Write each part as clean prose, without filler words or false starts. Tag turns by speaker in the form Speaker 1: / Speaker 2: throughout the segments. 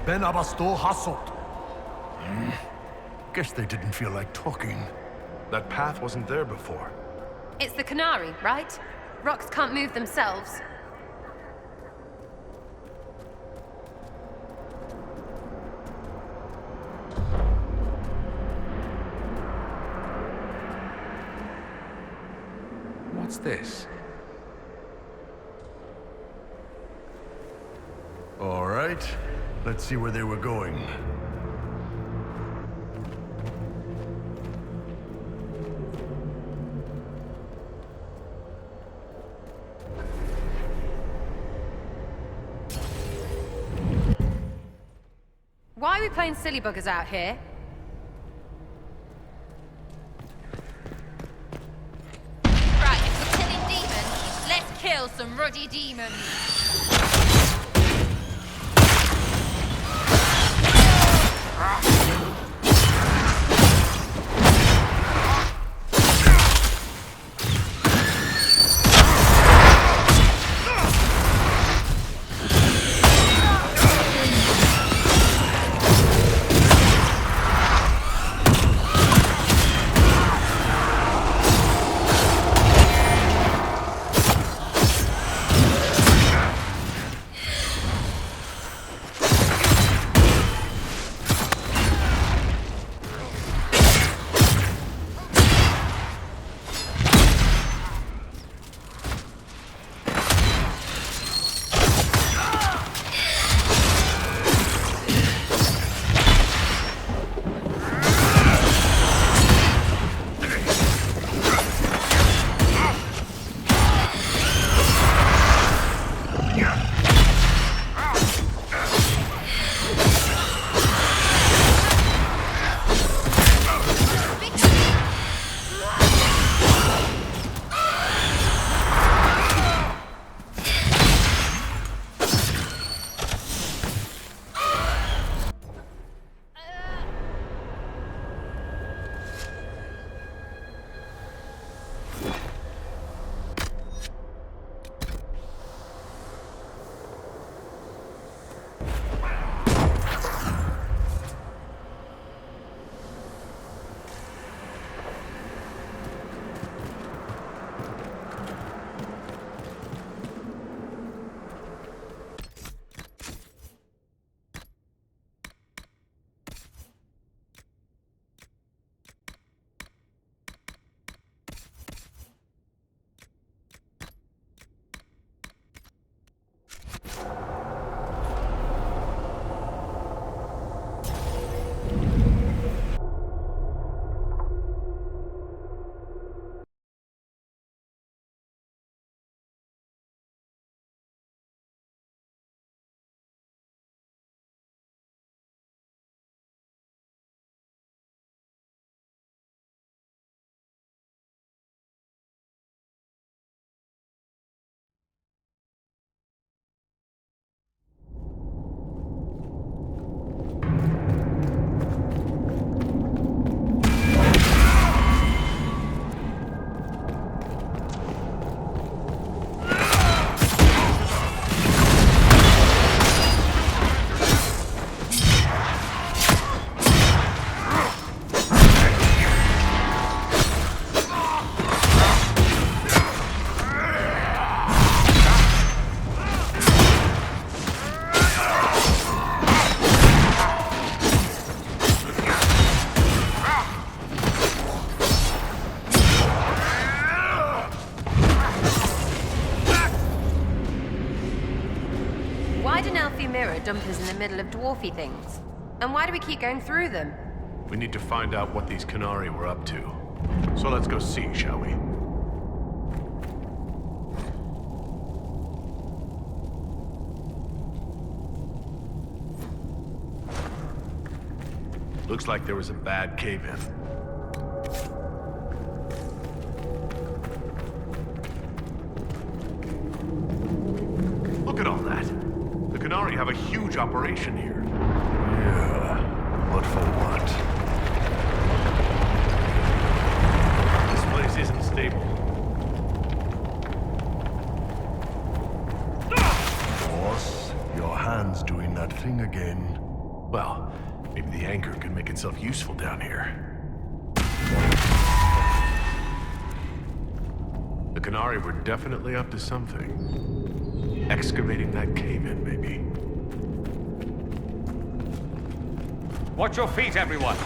Speaker 1: Ben abasto hasot. Guess they didn't feel like talking.
Speaker 2: That path wasn't there before.
Speaker 3: It's the canary, right? Rocks can't move themselves.
Speaker 2: What's this?
Speaker 1: All right, let's see where they were going.
Speaker 3: Why are we playing silly buggers out here?
Speaker 4: Right, if we're killing demons, let's kill some ruddy demons.
Speaker 3: Dump us in the middle of dwarfy things? And why do we keep going through them?
Speaker 2: We need to find out what these canary were up to. So let's go see, shall we? Looks like there was a bad cave-in. Look at all that. The canary have a huge operation here.
Speaker 1: Yeah, but for what?
Speaker 2: This place isn't stable.
Speaker 1: Boss, your hand's doing that thing again.
Speaker 2: useful down here. The Canary were definitely up to something. Excavating that cave-in, maybe.
Speaker 5: Watch your feet, everyone!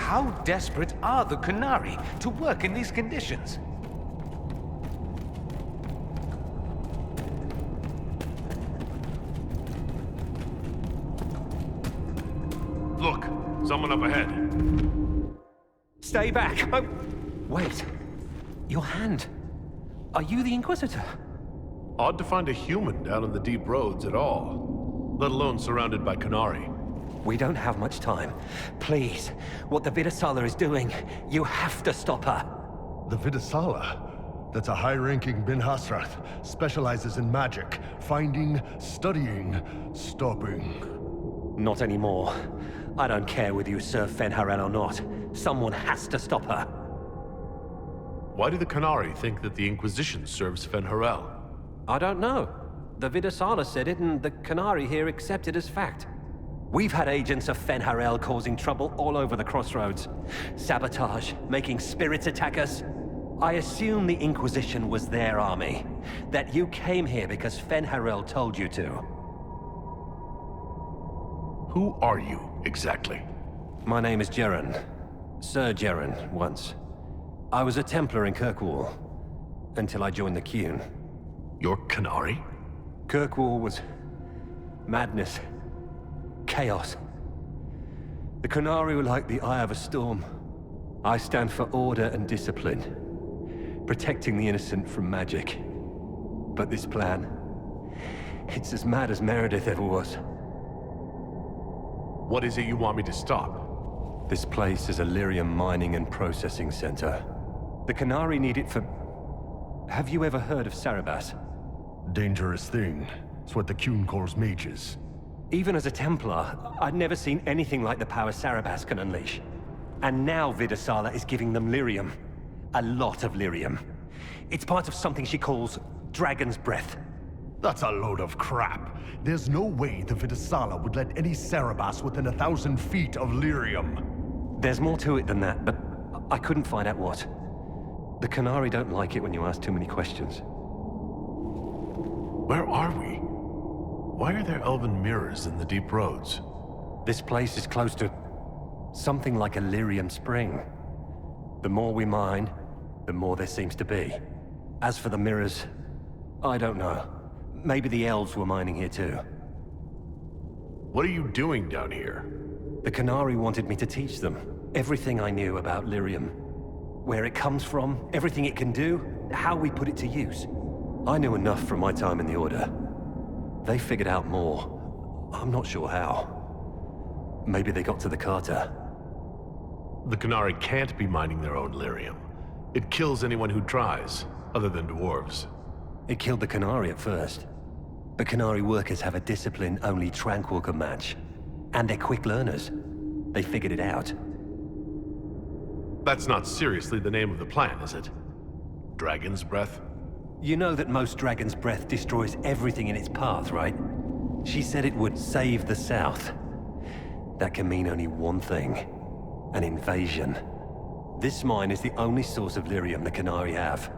Speaker 5: How desperate are the Canary to work in these conditions?
Speaker 2: Look, someone up ahead.
Speaker 5: Stay back! Oh, wait. Your hand. Are you the Inquisitor?
Speaker 2: Odd to find a human down in the deep roads at all, let alone surrounded by Canary.
Speaker 5: We don't have much time. Please, what the ᴘᴜᴜ is doing, you have to stop her.
Speaker 1: The ᴘᴜᴜ? That's a high-ranking Bin Hasrath. Specializes in magic. Finding, studying, stopping.
Speaker 5: Not anymore. I don't care whether you serve Fen'Harel or not. Someone has to stop her.
Speaker 2: Why do the Canary think that the Inquisition serves Fen'Harel?
Speaker 5: I don't know. The ᴘᴜᴜ said it, and the Canary here accepted as fact. We've had agents of Fen'Harel causing trouble all over the crossroads. Sabotage, making spirits attack us. I assume the Inquisition was their army. That you came here because Fen'Harel told you to.
Speaker 2: Who are you, exactly?
Speaker 5: My name is Jeren. Sir Jeren, once. I was a Templar in Kirkwall, until I joined the ⴘᴜ.
Speaker 2: You're Canary?
Speaker 5: Kirkwall was madness. Chaos. The Canary were like the eye of a storm. I stand for order and discipline, protecting the innocent from magic. But this plan, it's as mad as Meredith ever was.
Speaker 2: What is it you want me to stop?
Speaker 5: This place is a lyrium mining and processing center. The Canary need it for... Have you ever heard of Sarabas?
Speaker 1: Dangerous thing. It's what the ⴘᴜ calls mages.
Speaker 5: Even as a Templar, I'd never seen anything like the power Sarabas can unleash. And now ᴘᴜᴜ is giving them lyrium. A lot of lyrium. It's part of something she calls Dragon's Breath.
Speaker 1: That's a load of crap. There's no way the ᴘᴜᴜ would let any Sarabas within 1,000 feet of lyrium.
Speaker 5: There's more to it than that, but I couldn't find out what. The Canary don't like it when you ask too many questions.
Speaker 2: Where are we? Why are there elven mirrors in the deep roads?
Speaker 5: This place is close to something like a lyrium spring. The more we mine, the more there seems to be. As for the mirrors, I don't know. Maybe the elves were mining here too.
Speaker 2: What are you doing down here?
Speaker 5: The Canary wanted me to teach them everything I knew about lyrium. Where it comes from, everything it can do, how we put it to use. I knew enough from my time in the Order. They figured out more. I'm not sure how. Maybe they got to the Carter.
Speaker 2: The Canary can't be mining their own lyrium. It kills anyone who tries, other than dwarves.
Speaker 5: It killed the Canary at first. But Canary workers have a discipline only Tranquil can match. And they're quick learners. They figured it out.
Speaker 2: That's not seriously the name of the plan, is it? Dragon's Breath?
Speaker 5: You know that most Dragon's Breath destroys everything in its path, right? She said it would save the South. That can mean only one thing. An invasion. This mine is the only source of lyrium the Canary have.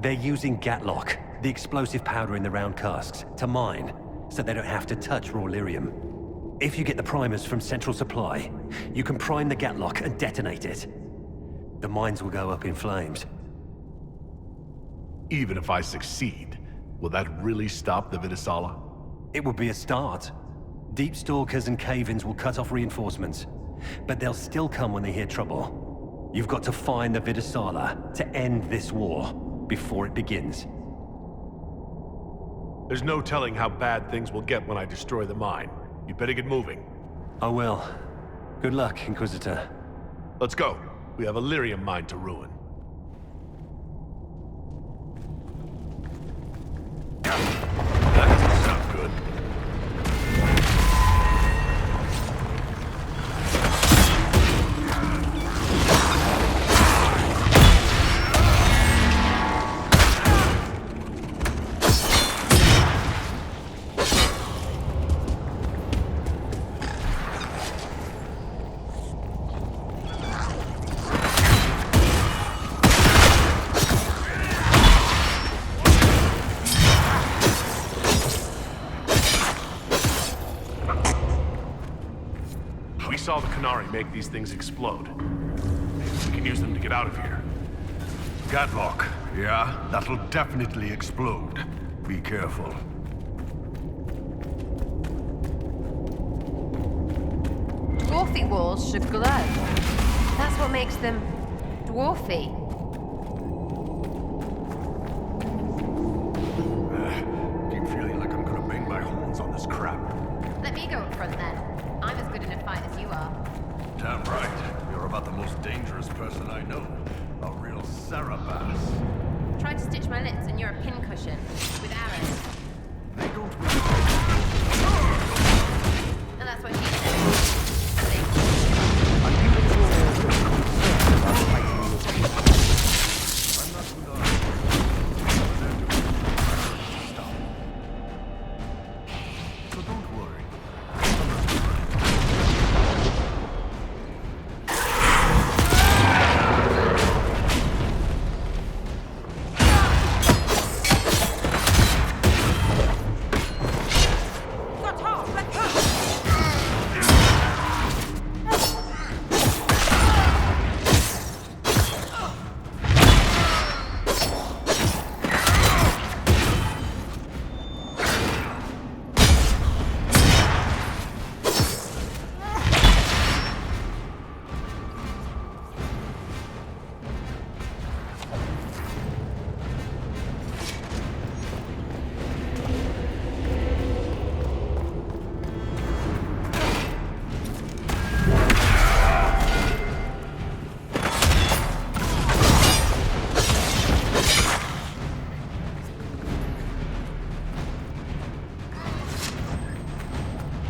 Speaker 5: They're using Gatlock, the explosive powder in the round casks, to mine, so they don't have to touch raw lyrium. If you get the primers from Central Supply, you can prime the Gatlock and detonate it. The mines will go up in flames.
Speaker 2: Even if I succeed, will that really stop the ᴘᴜᴜ?
Speaker 5: It would be a start. Deep stalkers and cave-ins will cut off reinforcements, but they'll still come when they hear trouble. You've got to find the Vidasala to end this war before it begins.
Speaker 2: There's no telling how bad things will get when I destroy the mine. You better get moving.
Speaker 5: I will. Good luck, Inquisitor.
Speaker 2: Let's go. We have a lyrium mine to ruin. That doesn't sound good. We saw the Qunari make these things explode. Maybe we can use them to get out of here.
Speaker 1: Gadlock, yeah? That'll definitely explode. Be careful.
Speaker 3: Dwarfy walls should glow. That's what makes them dwarfy.
Speaker 1: Keep feeling like I'm gonna bang my horns on this crap.
Speaker 3: Let me go up front then. I'm as good in a fight as you are.
Speaker 1: Damn right. You're about the most dangerous person I know. A real Sarabass.
Speaker 3: Tried to stitch my lips and you're a pincushion with arrows.
Speaker 1: They don't
Speaker 3: And that's what he said.
Speaker 1: So don't worry.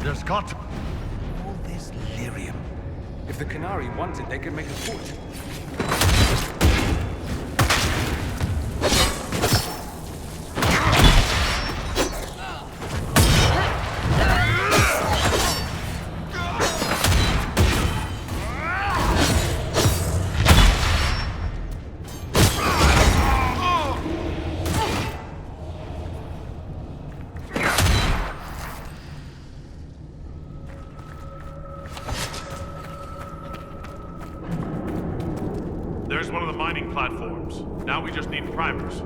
Speaker 1: There's got to...
Speaker 6: All this lyrium. If the Qunari want it, they can make a fortune.
Speaker 2: There's one of the mining platforms. Now we just need primers.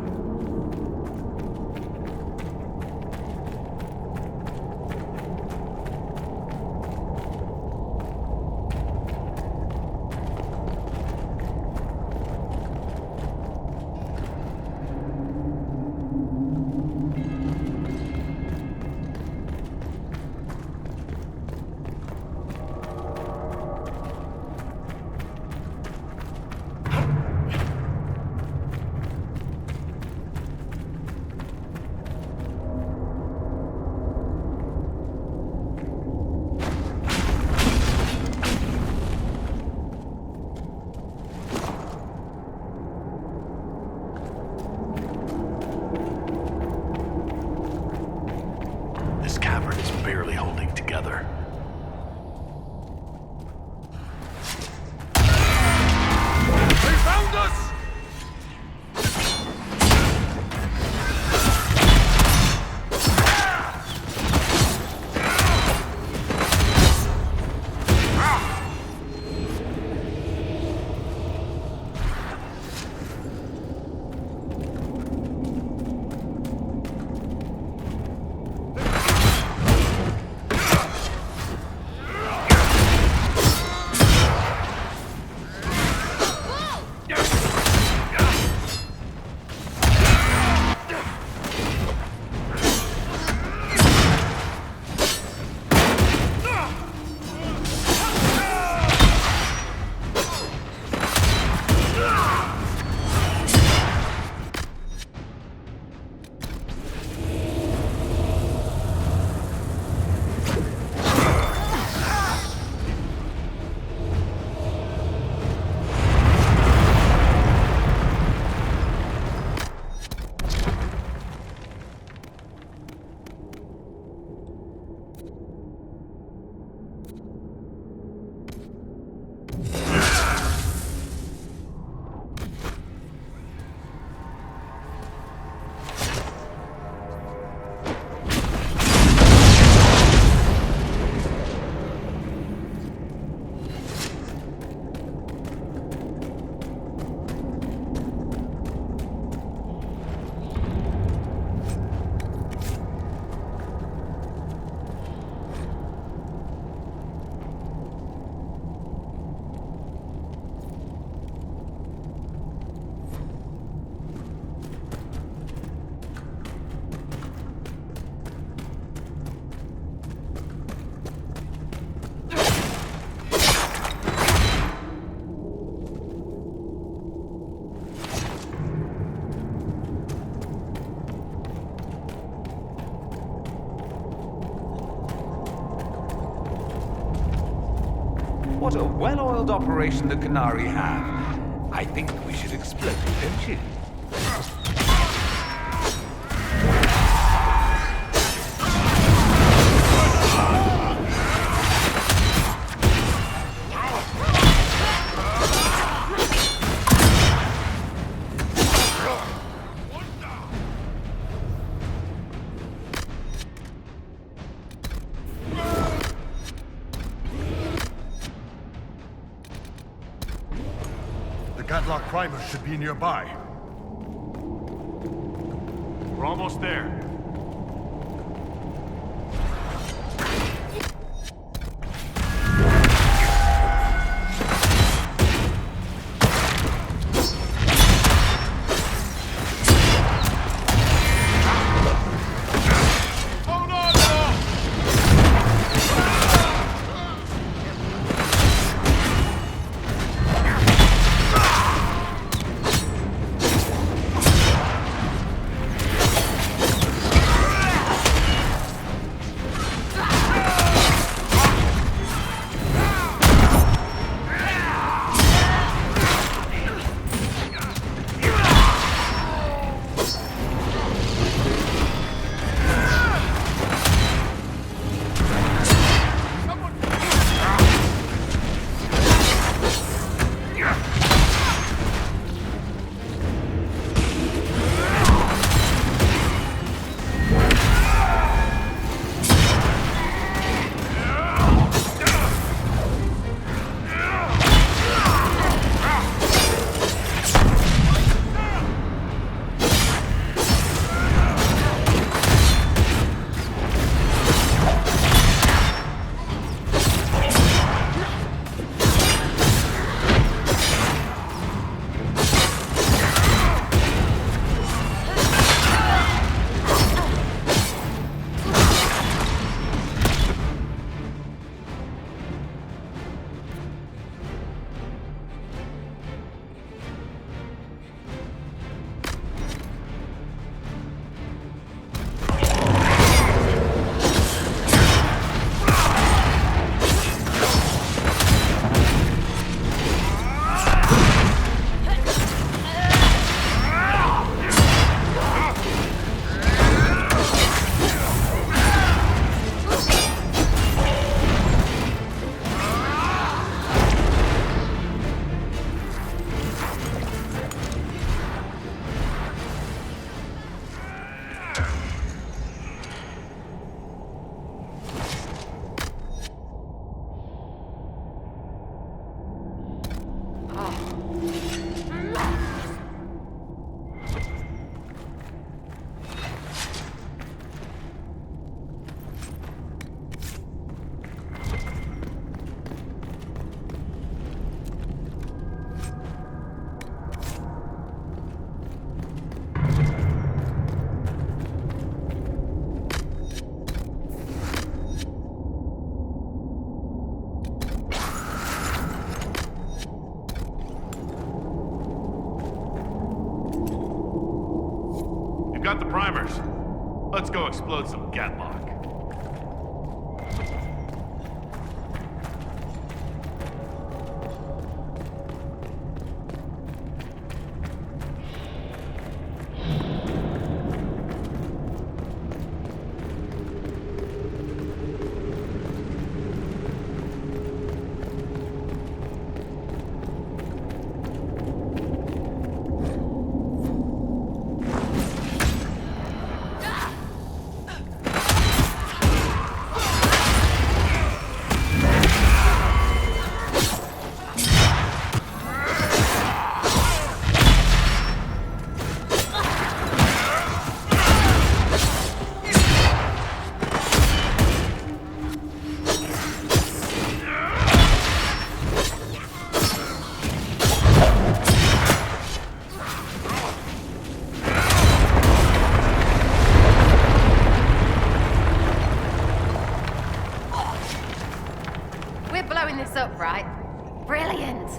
Speaker 2: This cavern is barely holding together.
Speaker 1: They found us!
Speaker 6: What a well-oiled operation the Canary have. I think we should explode it, don't you?
Speaker 1: The Gatlock primer should be nearby.
Speaker 2: We're almost there. Got the primers. Let's go explode some Gatlock.
Speaker 3: this up, right? Brilliant!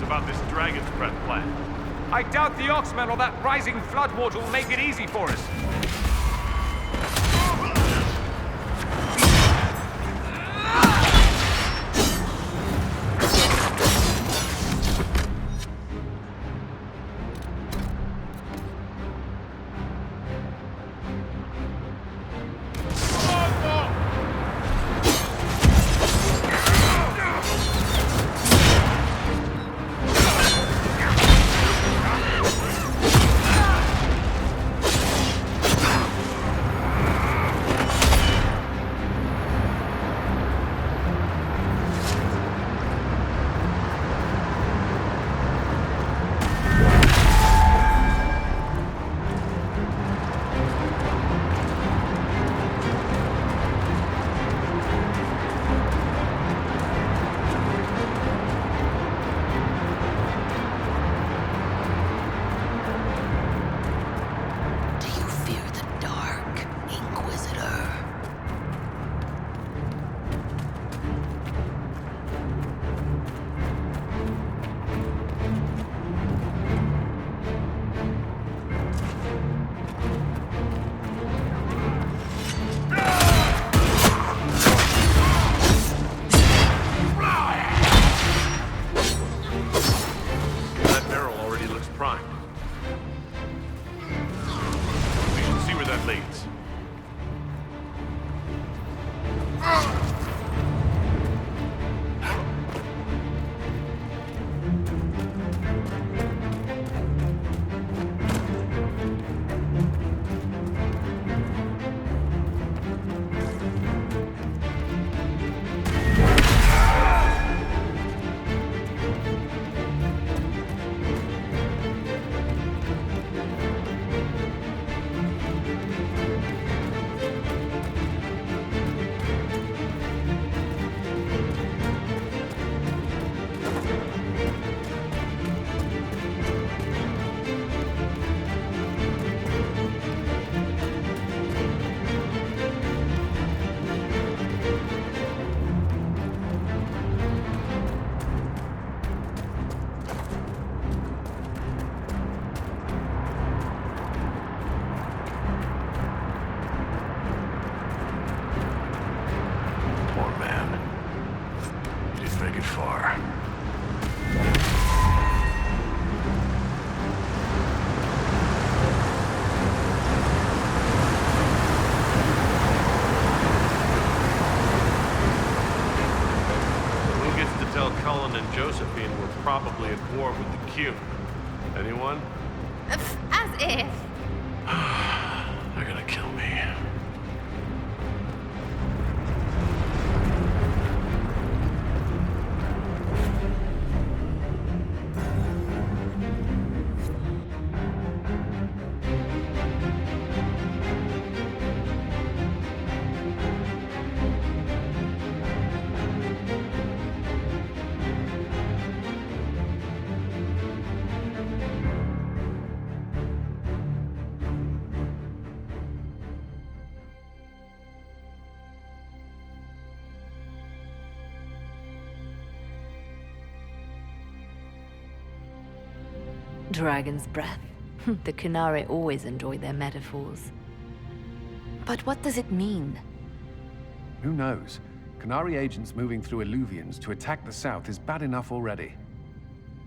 Speaker 2: about this dragon's breath plan.
Speaker 6: I doubt the Oxmen or that rising floodwater will make it easy for us.
Speaker 2: Josephine were probably at war with the Q. Anyone?
Speaker 3: As if.
Speaker 2: They're gonna kill me.
Speaker 7: Dragon's breath. The Qunari always enjoy their metaphors. But what does it mean?
Speaker 8: Who knows? Qunari agents moving through Illuvians to attack the south is bad enough already.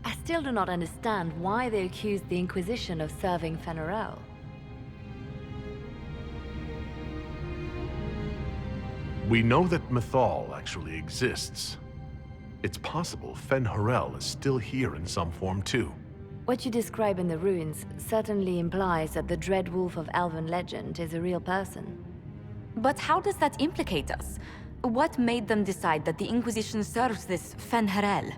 Speaker 7: I still do not understand why they accused the Inquisition of serving ᴘᴜᴇᴏ.
Speaker 2: We know that Mythal actually exists. It's possible ᴘᴜᴇᴏ is still here in some form too.
Speaker 7: What you describe in the ruins certainly implies that the Dread Wolf of Elven legend is a real person.
Speaker 9: But how does that implicate us? What made them decide that the Inquisition serves this ᴘᴜᴇᴏ?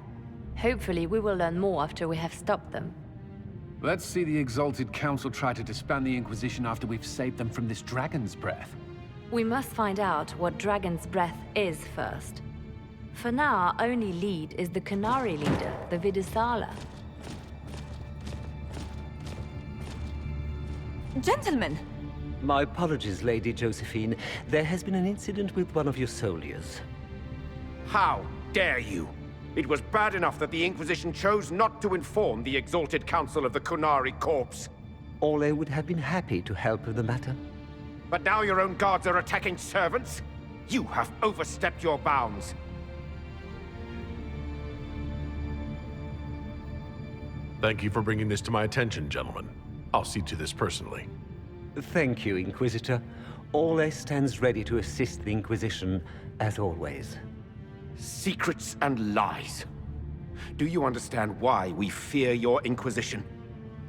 Speaker 7: Hopefully we will learn more after we have stopped them.
Speaker 8: Let's see the Exalted Council try to disband the Inquisition after we've saved them from this dragon's breath.
Speaker 7: We must find out what Dragon's Breath is first. For now, our only lead is the Qunari leader, the Vidusala.
Speaker 9: Gentlemen!
Speaker 10: My apologies, Lady Josephine. There has been an incident with one of your soldiers.
Speaker 6: How dare you?
Speaker 11: It was bad enough that the Inquisition chose not to inform the exalted council of the Qunari corpse.
Speaker 10: Ole would have been happy to help with the matter.
Speaker 11: But now your own guards are attacking servants? You have overstepped your bounds.
Speaker 2: Thank you for bringing this to my attention, gentlemen. I'll see to this personally.
Speaker 10: Thank you, Inquisitor. Ole stands ready to assist the Inquisition, as always.
Speaker 11: Secrets and lies. Do you understand why we fear your Inquisition?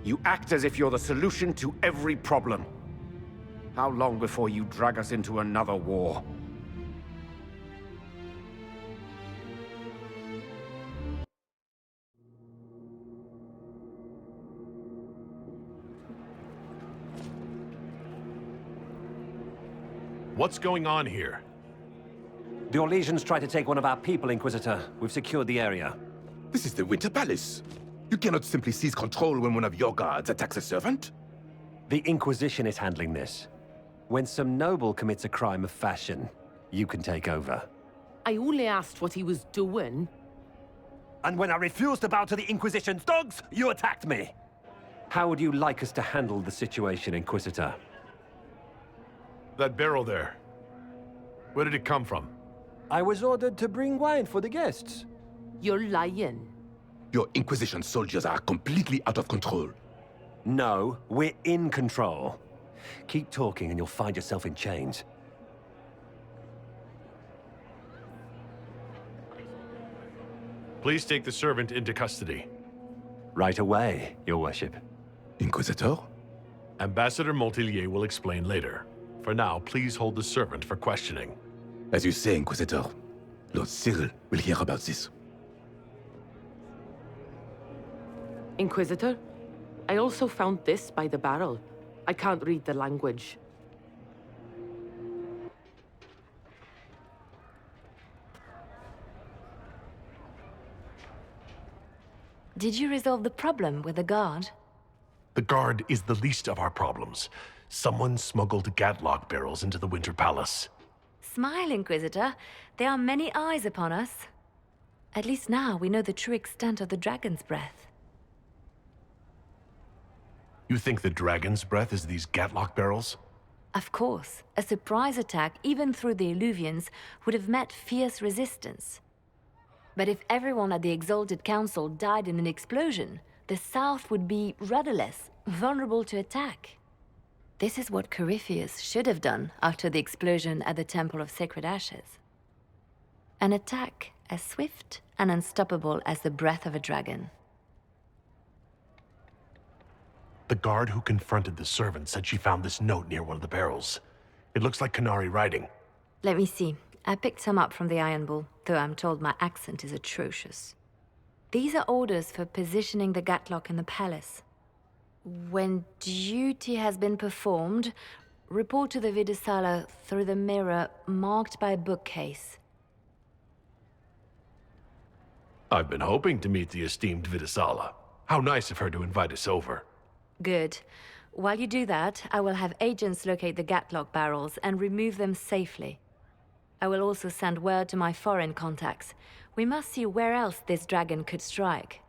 Speaker 11: You act as if you're the solution to every problem. How long before you drag us into another war?
Speaker 2: What's going on here?
Speaker 5: The Orlesians tried to take one of our people, Inquisitor. We've secured the area.
Speaker 12: This is the Winter Palace. You cannot simply seize control when one of your guards attacks a servant.
Speaker 5: The Inquisition is handling this. When some noble commits a crime of fashion, you can take over.
Speaker 13: I only asked what he was doing.
Speaker 5: And when I refused to bow to the Inquisition's dogs, you attacked me! How would you like us to handle the situation, Inquisitor?
Speaker 2: That barrel there. Where did it come from?
Speaker 5: I was ordered to bring wine for the guests.
Speaker 13: You're lying.
Speaker 12: Your Inquisition soldiers are completely out of control.
Speaker 5: No, we're in control. Keep talking and you'll find yourself in chains.
Speaker 2: Please take the servant into custody.
Speaker 5: Right away, Your Worship.
Speaker 12: Inquisitor?
Speaker 2: Ambassador Montilier will explain later. For now, please hold the servant for questioning.
Speaker 12: As you say, Inquisitor, Lord Cyril will hear about this.
Speaker 13: Inquisitor, I also found this by the barrel. I can't read the language.
Speaker 7: Did you resolve the problem with the guard?
Speaker 2: The guard is the least of our problems. Someone smuggled gatlock barrels into the Winter Palace.
Speaker 7: Smile, Inquisitor. There are many eyes upon us. At least now we know the true extent of the dragon's breath.
Speaker 2: You think the dragon's breath is these gatlock barrels?
Speaker 7: Of course. A surprise attack, even through the Illuvians, would have met fierce resistance. But if everyone at the Exalted Council died in an explosion, the South would be rudderless, vulnerable to attack. This is what Corypheus should have done after the explosion at the Temple of Sacred Ashes. An attack as swift and unstoppable as the breath of a dragon.
Speaker 2: The guard who confronted the servant said she found this note near one of the barrels. It looks like Qunari writing.
Speaker 7: Let me see. I picked some up from the Iron Bull, though I'm told my accent is atrocious. These are orders for positioning the gatlock in the palace. When duty has been performed, report to the Vidisala through the mirror marked by a bookcase.
Speaker 2: I've been hoping to meet the esteemed Vidisala. How nice of her to invite us over.
Speaker 7: Good. While you do that, I will have agents locate the gatlock barrels and remove them safely. I will also send word to my foreign contacts. We must see where else this dragon could strike.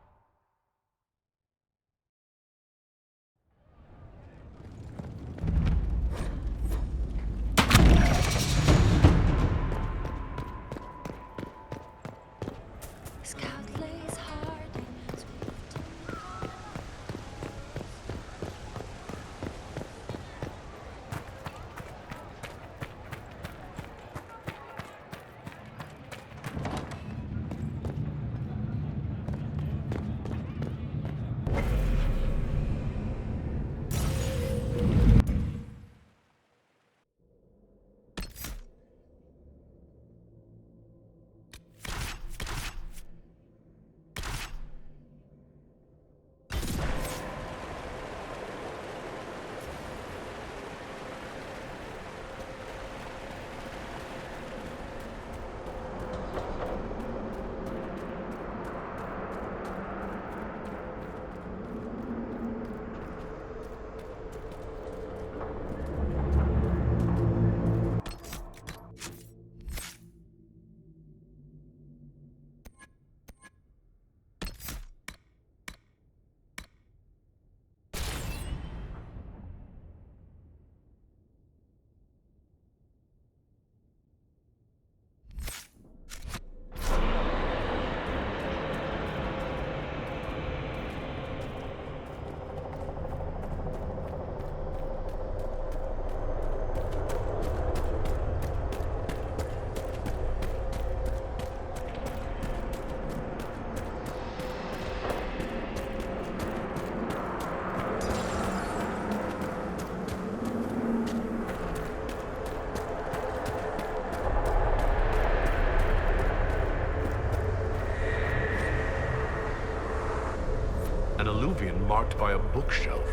Speaker 2: An alluvion marked by a bookshelf.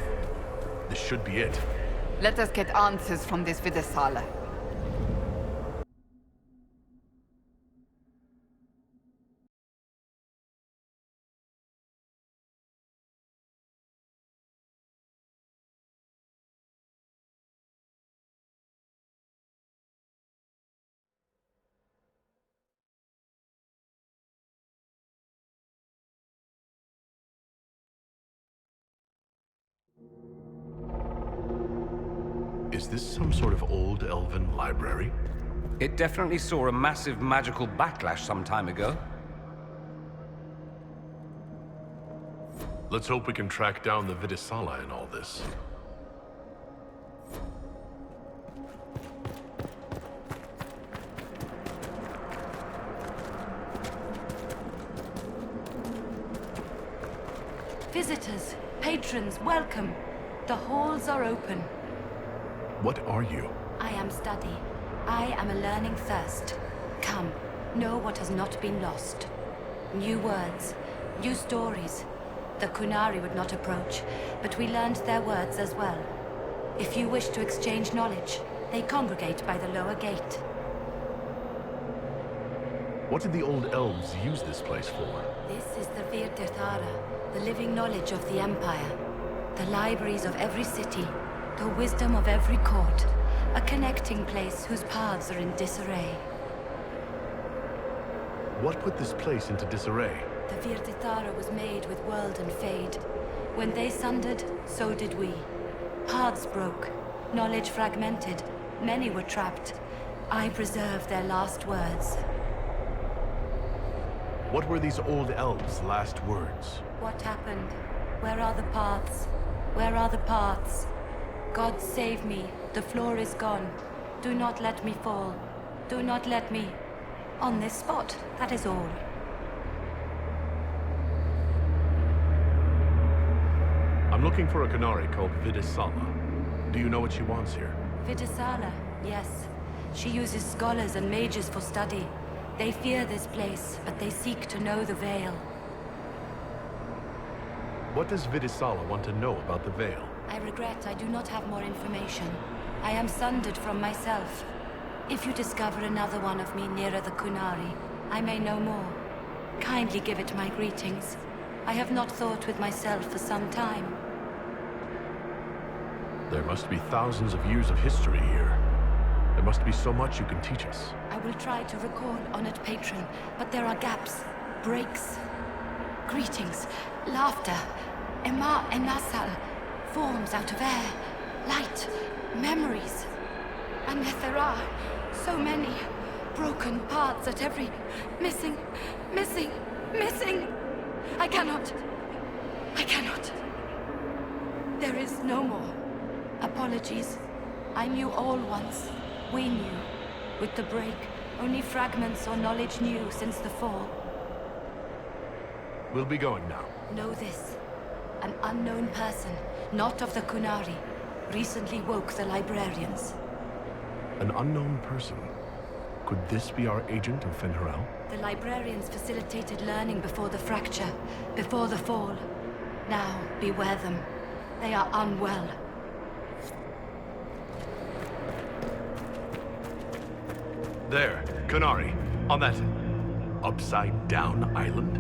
Speaker 2: This should be it.
Speaker 14: Let us get answers from this ᴘᴜᴇᴅᴜ.
Speaker 2: Is this some sort of old elven library?
Speaker 6: It definitely saw a massive magical backlash some time ago.
Speaker 2: Let's hope we can track down the ᴘᴜᴜᴜ in all this.
Speaker 7: Visitors, patrons, welcome. The halls are open.
Speaker 2: What are you?
Speaker 7: I am study. I am a learning thirst. Come, know what has not been lost. New words, new stories. The Qunari would not approach, but we learned their words as well. If you wish to exchange knowledge, they congregate by the lower gate.
Speaker 2: What did the old elves use this place for?
Speaker 7: This is the verdad, the living knowledge of the Empire. The libraries of every city, the wisdom of every court. A connecting place whose paths are in disarray.
Speaker 2: What put this place into disarray?
Speaker 7: The verdad was made with world and fade. When they sundered, so did we. Paths broke, knowledge fragmented, many were trapped. I preserve their last words.
Speaker 2: What were these old elves' last words?
Speaker 7: What happened? Where are the paths? Where are the paths? God save me, the floor is gone. Do not let me fall. Do not let me... On this spot, that is all.
Speaker 2: I'm looking for a Qunari called ᴘᴜᴜᴜ. Do you know what she wants here?
Speaker 7: ᴘᴜᴜᴜ, yes. She uses scholars and mages for study. They fear this place, but they seek to know the veil.
Speaker 2: What does ᴘᴜᴜᴜ want to know about the veil?
Speaker 7: I regret I do not have more information. I am sundered from myself. If you discover another one of me nearer the Qunari, I may know more. Kindly give it my greetings. I have not thought with myself for some time.
Speaker 2: There must be thousands of years of history here. There must be so much you can teach us.
Speaker 7: I will try to recall, honored patron, but there are gaps, breaks. Greetings, laughter, enlace, forms out of air, light, memories. And yet there are so many broken parts at every... missing. I cannot. There is no more. Apologies. I knew all once. We knew. With the break, only fragments or knowledge new since the fall.
Speaker 2: We'll be going now.
Speaker 7: Know this. An unknown person, not of the Qunari, recently woke the librarians.
Speaker 2: An unknown person? Could this be our agent of ᴘᴜᴜᴜ?
Speaker 7: The librarians facilitated learning before the fracture, before the fall. Now, beware them. They are unwell.
Speaker 2: There, Qunari, on that upside-down island.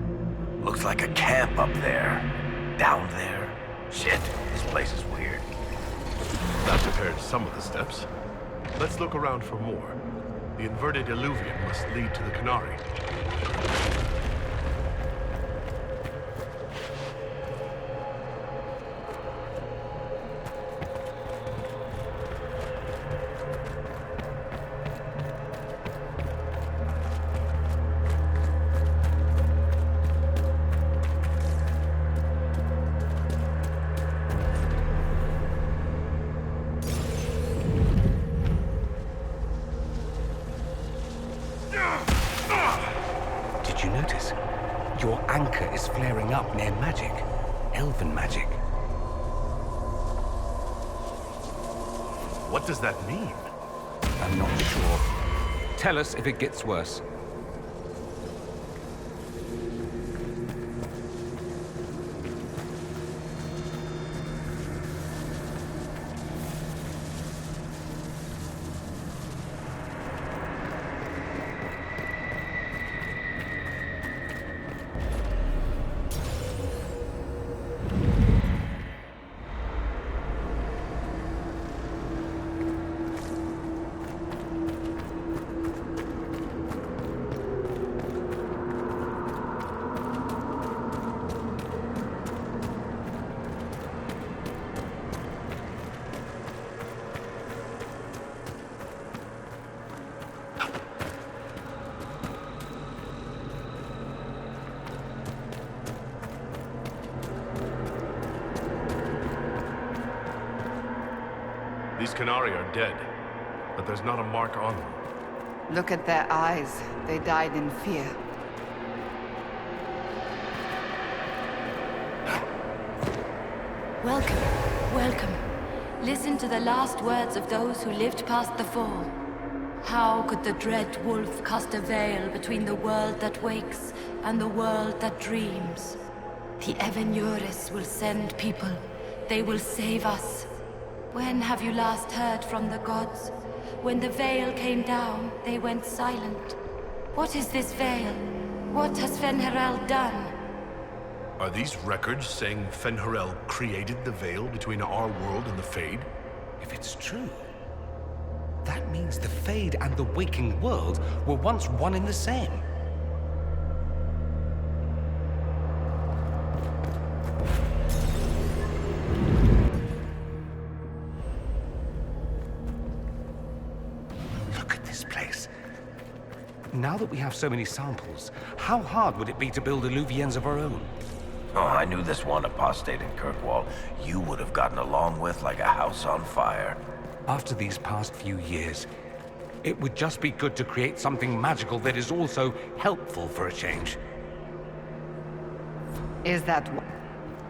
Speaker 15: Looks like a camp up there. Down there. Shit, this place is weird.
Speaker 2: That prepared some of the steps. Let's look around for more. The inverted alluvion must lead to the Qunari.
Speaker 15: Did you notice? Your anchor is flaring up near magic. Elven magic.
Speaker 2: What does that mean?
Speaker 6: I'm not sure. Tell us if it gets worse.
Speaker 2: These Canari are dead, but there's not a mark on them.
Speaker 14: Look at their eyes. They died in fear.
Speaker 7: Welcome, welcome. Listen to the last words of those who lived past the fall. How could the dread wolf cast a veil between the world that wakes and the world that dreams? The Evenures will send people. They will save us. When have you last heard from the gods? When the veil came down, they went silent. What is this veil? What has Fen'Harel done?
Speaker 2: Are these records saying Fen'Harel created the veil between our world and the Fade?
Speaker 15: If it's true, that means the Fade and the waking world were once one and the same. Look at this place. Now that we have so many samples, how hard would it be to build Illuvians of our own?
Speaker 16: Oh, I knew this one apostate in Kirkwall you would have gotten along with like a house on fire.
Speaker 15: After these past few years, it would just be good to create something magical that is also helpful for a change.
Speaker 14: Is that...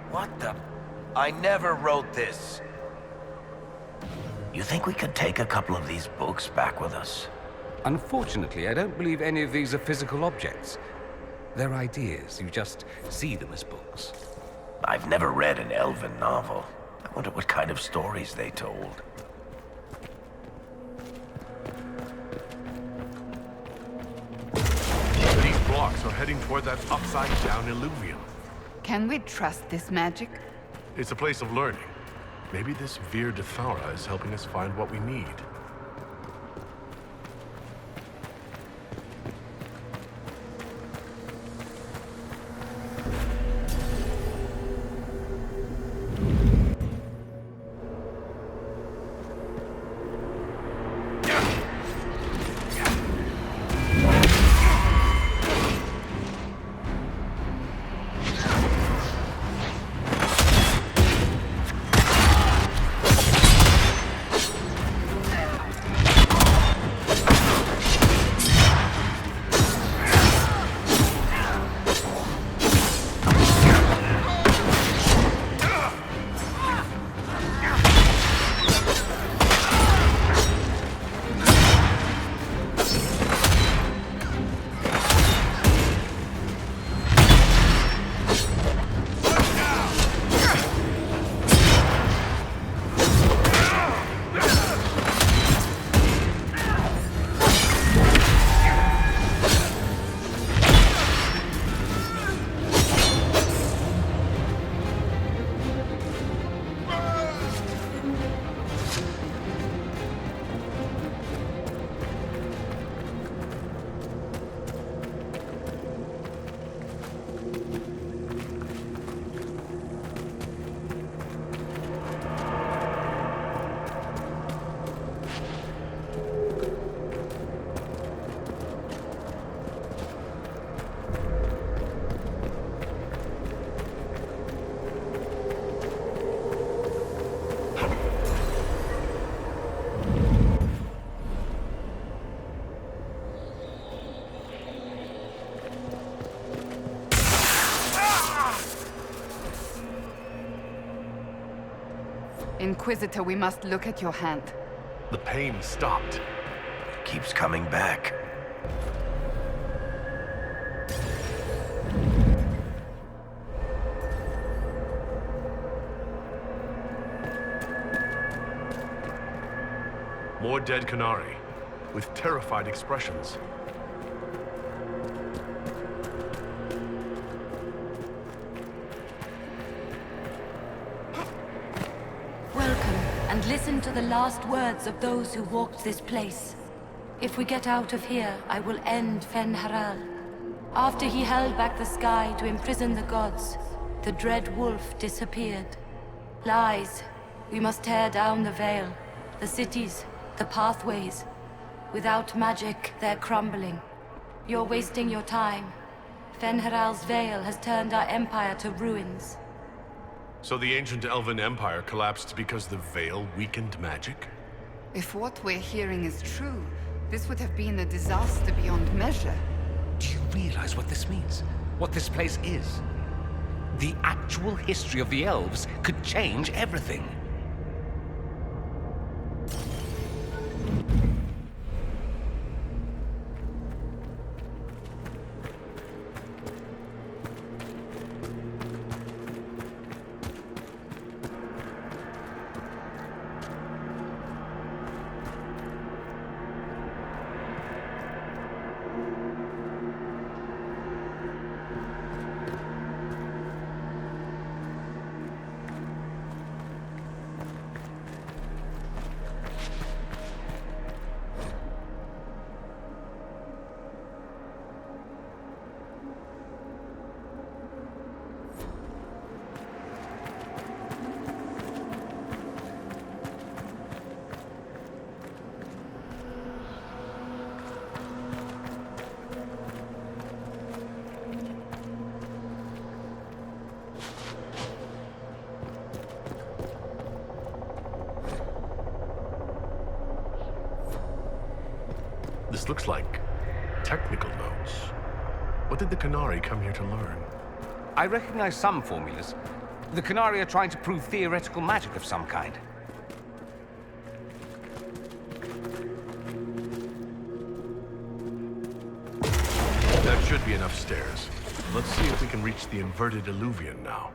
Speaker 16: What the... I never wrote this. You think we could take a couple of these books back with us?
Speaker 15: Unfortunately, I don't believe any of these are physical objects. They're ideas. You just see them as books.
Speaker 16: I've never read an elven novel. I wonder what kind of stories they told.
Speaker 2: These blocks are heading toward that upside-down illuvium.
Speaker 14: Can we trust this magic?
Speaker 2: It's a place of learning. Maybe this Vir de Thaura is helping us find what we need.
Speaker 14: Inquisitor, we must look at your hand.
Speaker 2: The pain stopped.
Speaker 16: It keeps coming back.
Speaker 2: More dead Canari, with terrified expressions.
Speaker 7: And listen to the last words of those who walked this place. If we get out of here, I will end Fen'Harel. After he held back the sky to imprison the gods, the dread wolf disappeared. Lies. We must tear down the veil, the cities, the pathways. Without magic, they're crumbling. You're wasting your time. Fen'Harel's veil has turned our empire to ruins.
Speaker 2: So the ancient Elven Empire collapsed because the veil weakened magic?
Speaker 14: If what we're hearing is true, this would have been a disaster beyond measure.
Speaker 15: Do you realize what this means? What this place is? The actual history of the elves could change everything.
Speaker 2: This looks like technical notes. What did the Qunari come here to learn?
Speaker 15: I recognize some formulas. The Qunari are trying to prove theoretical magic of some kind.
Speaker 2: That should be enough stairs. Let's see if we can reach the inverted illuvian now.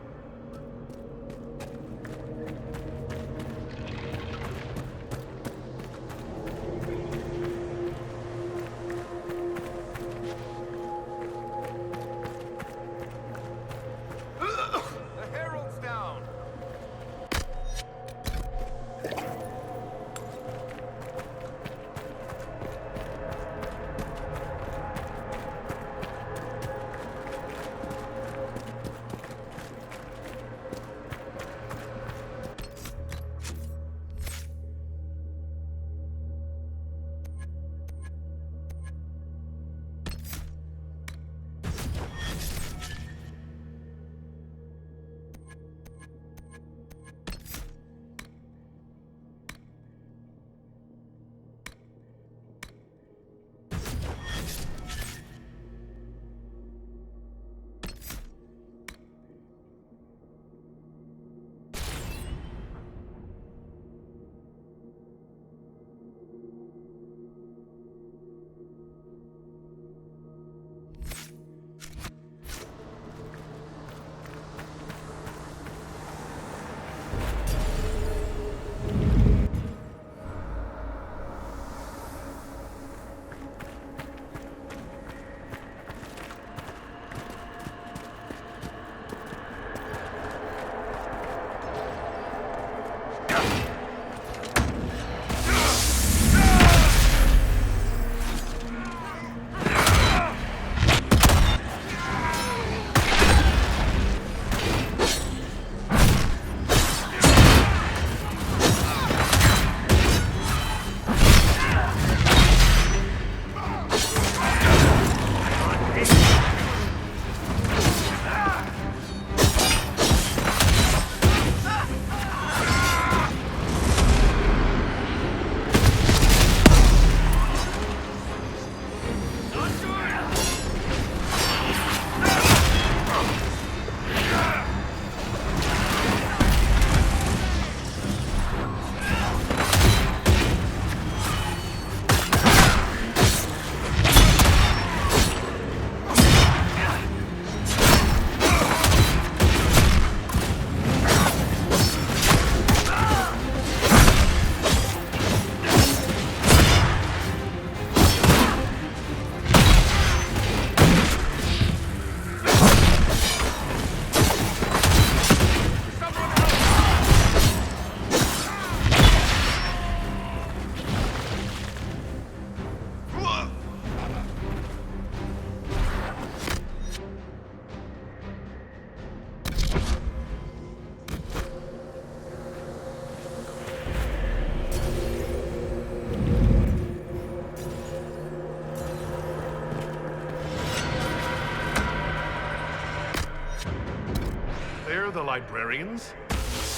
Speaker 2: The librarians?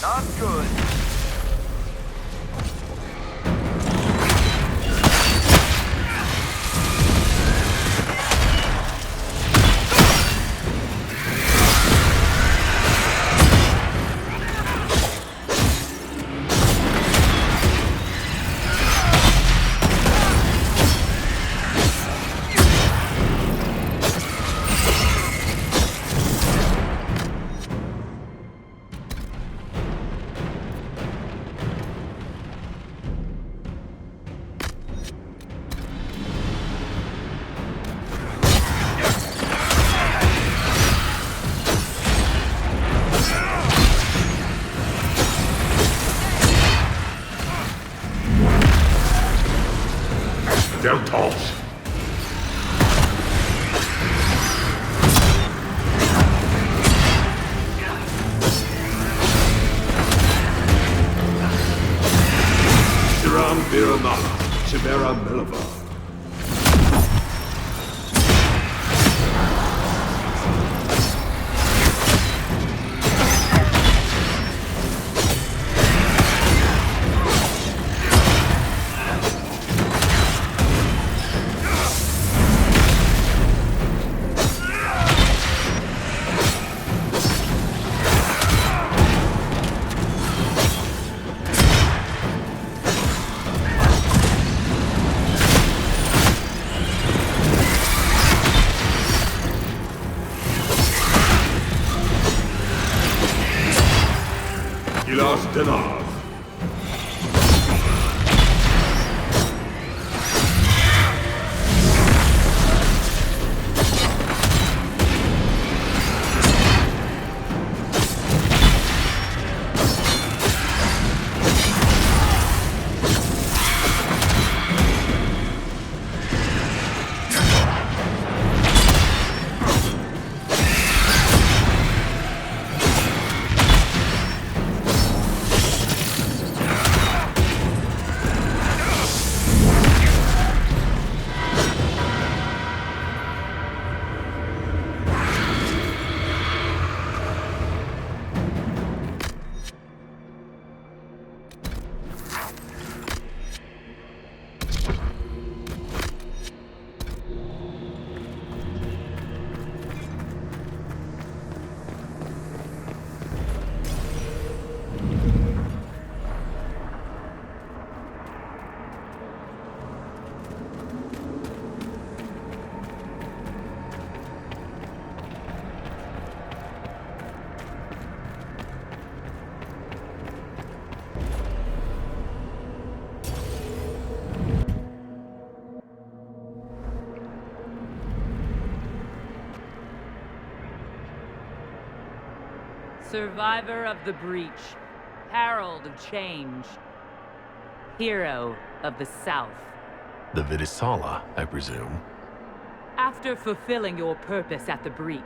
Speaker 16: Not good.
Speaker 2: detrás.
Speaker 17: Siram Biramala, Chimera Milova. Detener.
Speaker 18: Survivor of the breach, herald of change, hero of the South.
Speaker 2: The Vidisala, I presume.
Speaker 18: After fulfilling your purpose at the breach,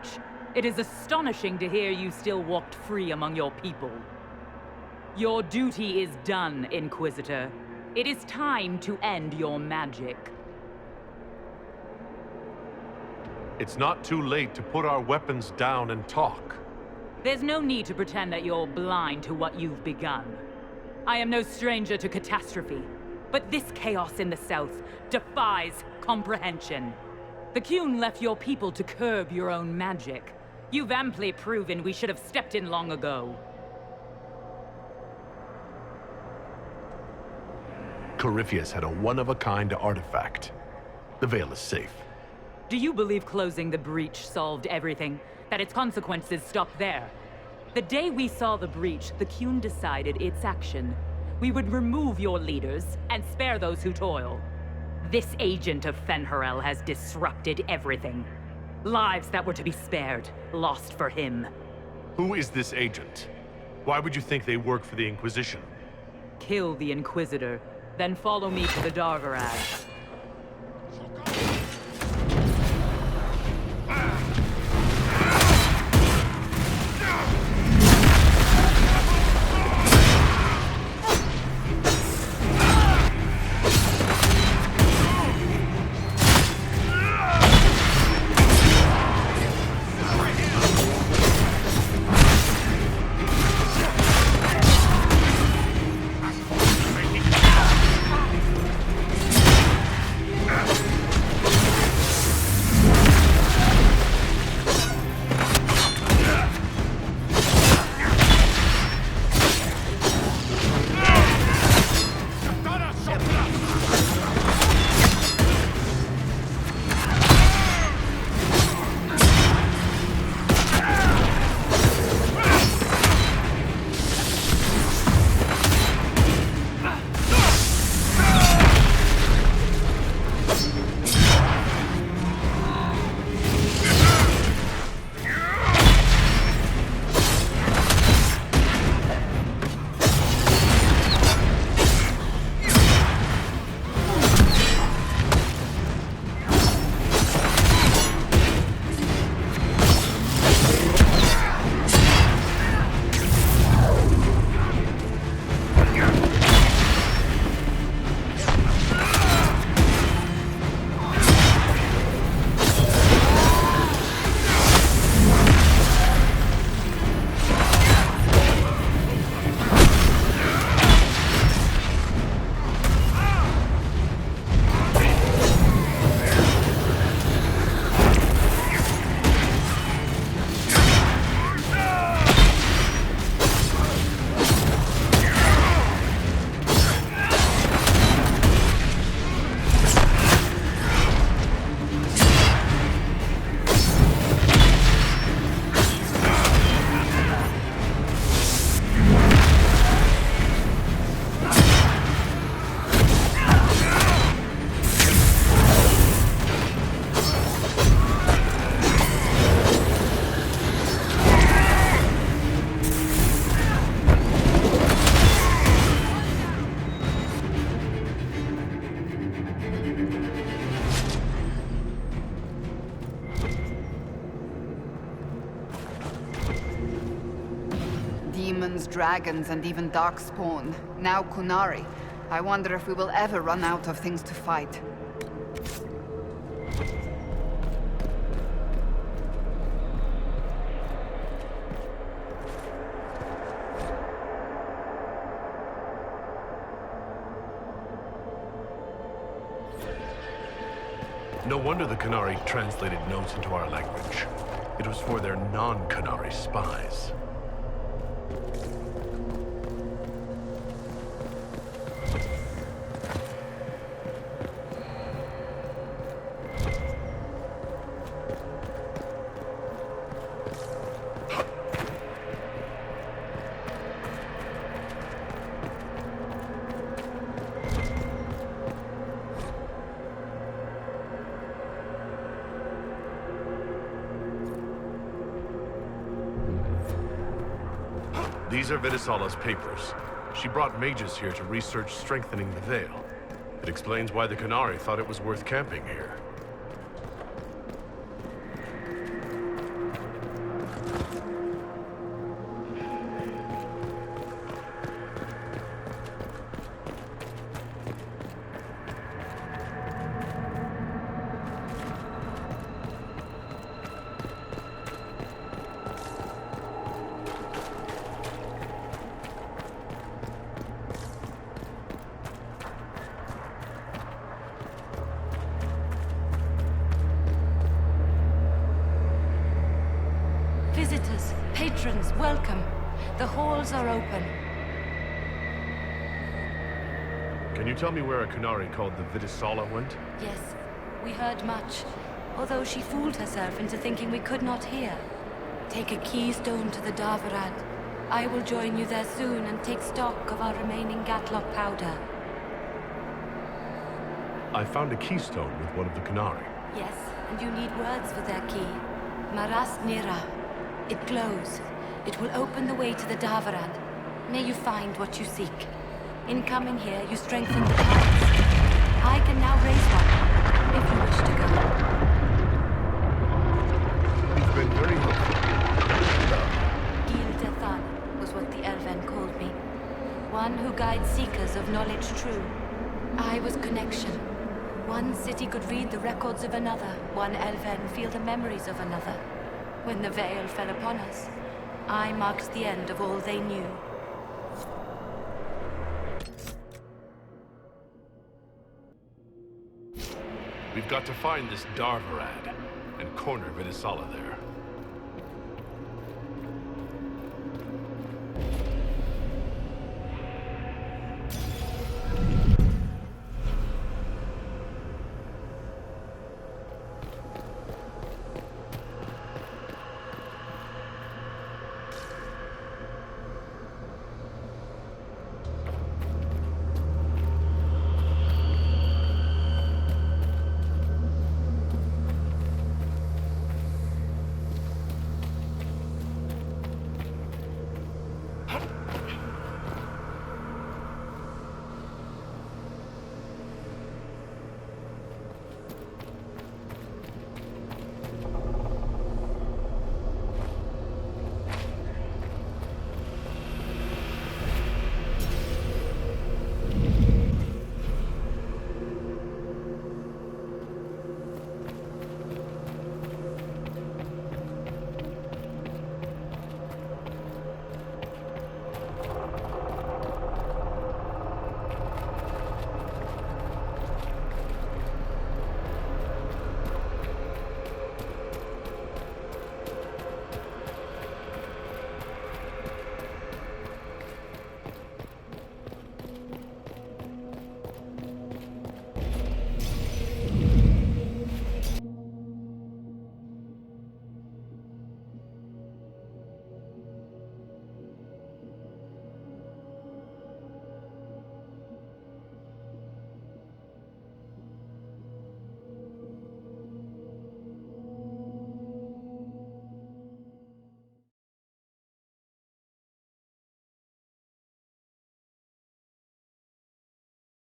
Speaker 18: it is astonishing to hear you still walked free among your people. Your duty is done, Inquisitor. It is time to end your magic.
Speaker 2: It's not too late to put our weapons down and talk.
Speaker 18: There's no need to pretend that you're blind to what you've begun. I am no stranger to catastrophe, but this chaos in the South defies comprehension. The ᴘᴜ left your people to curb your own magic. You've amply proven we should have stepped in long ago.
Speaker 2: Corypheus had a one-of-a-kind artifact. The Veil is safe.
Speaker 18: Do you believe closing the breach solved everything? That its consequences stopped there? The day we saw the breach, the ᴘᴜ decided its action. We would remove your leaders and spare those who toil. This agent of Fen'Harel has disrupted everything. Lives that were to be spared, lost for him.
Speaker 2: Who is this agent? Why would you think they work for the Inquisition?
Speaker 18: Kill the Inquisitor, then follow me to the Ⴕⴕ
Speaker 14: demons, dragons, and even darkspawn. Now Qunari. I wonder if we will ever run out of things to fight.
Speaker 2: No wonder the Qunari translated notes into our language. It was for their non-Qunari spies. These are Vidisala's papers. She brought mages here to research strengthening the veil. It explains why the Qunari thought it was worth camping here.
Speaker 19: Visitors, patrons, welcome. The halls are open.
Speaker 2: Can you tell me where a Qunari called the Vidisala went?
Speaker 19: Yes, we heard much, although she fooled herself into thinking we could not hear. Take a keystone to the Davarad. I will join you there soon and take stock of our remaining Gatlock powder.
Speaker 2: I found a keystone with one of the Qunari.
Speaker 19: Yes, and you need words for their key. Maras Nira. It glows. It will open the way to the Davarad. May you find what you seek. In coming here, you strengthen the ties. I can now raise one, if you wish to go.
Speaker 2: You've been very helpful.
Speaker 19: ᴘᴜᴇᴜ was what the Elven called me. One who guides seekers of knowledge true. I was connection. One city could read the records of another. One Elven feel the memories of another. When the veil fell upon us, I marked the end of all they knew.
Speaker 2: We've got to find this Davarad and corner Vidisala there.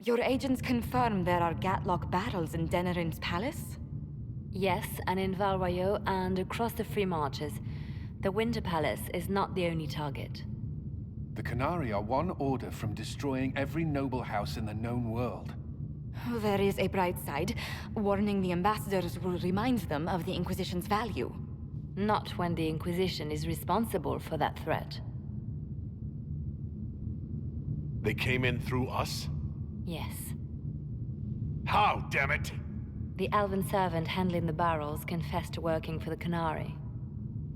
Speaker 9: Your agents confirm there are Gatlock battles in Denerim's palace?
Speaker 7: Yes, and in Val Royeaux and across the Free Marches. The Winter Palace is not the only target.
Speaker 8: The Canari are one order from destroying every noble house in the known world.
Speaker 9: There is a bright side. Warning the ambassadors will remind them of the Inquisition's value.
Speaker 7: Not when the Inquisition is responsible for that threat.
Speaker 2: They came in through us?
Speaker 7: Yes.
Speaker 2: How, damn it?
Speaker 7: The elven servant handling the barrels confessed to working for the Canari.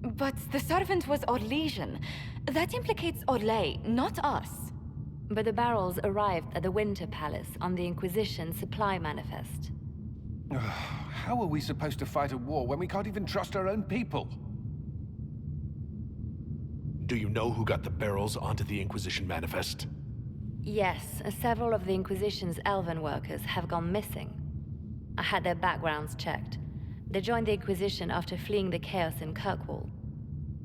Speaker 9: But the servant was Orlesian. That implicates Orlais, not us.
Speaker 7: But the barrels arrived at the Winter Palace on the Inquisition supply manifest.
Speaker 8: How are we supposed to fight a war when we can't even trust our own people?
Speaker 2: Do you know who got the barrels onto the Inquisition manifest?
Speaker 7: Yes, several of the Inquisition's elven workers have gone missing. I had their backgrounds checked. They joined the Inquisition after fleeing the chaos in Kirkwall.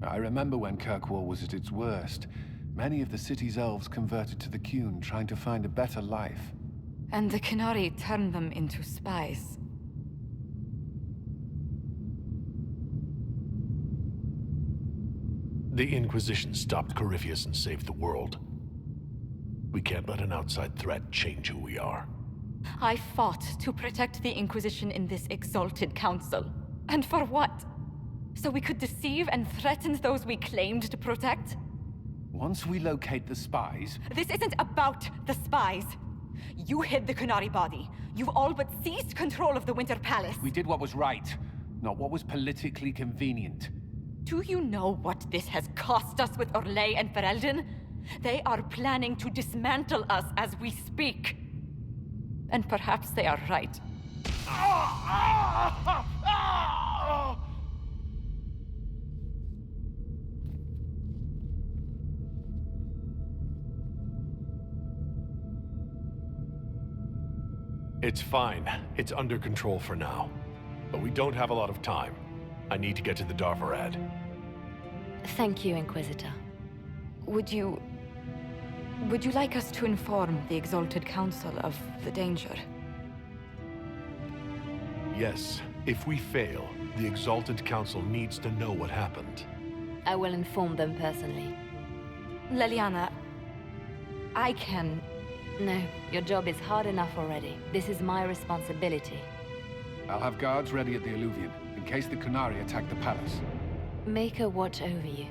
Speaker 8: I remember when Kirkwall was at its worst. Many of the city's elves converted to the ᴘᴜ, trying to find a better life.
Speaker 9: And the Canari turned them into spies.
Speaker 2: The Inquisition stopped Corypheus and saved the world. We can't let an outside threat change who we are.
Speaker 9: I fought to protect the Inquisition in this exalted council. And for what? So we could deceive and threaten those we claimed to protect?
Speaker 8: Once we locate the spies...
Speaker 9: This isn't about the spies. You hid the Canari body. You've all but seized control of the Winter Palace.
Speaker 8: We did what was right, not what was politically convenient.
Speaker 9: Do you know what this has cost us with Orlais and Ferelden? They are planning to dismantle us as we speak. And perhaps they are right.
Speaker 2: It's fine. It's under control for now. But we don't have a lot of time. I need to get to the Darvarad.
Speaker 7: Thank you, Inquisitor.
Speaker 9: Would you like us to inform the Exalted Council of the danger?
Speaker 2: Yes. If we fail, the Exalted Council needs to know what happened.
Speaker 7: I will inform them personally.
Speaker 9: Leliana, I can...
Speaker 7: No, your job is hard enough already. This is my responsibility.
Speaker 8: I'll have guards ready at the Alluvion, in case the Canari attack the palace.
Speaker 7: Make her watch over you.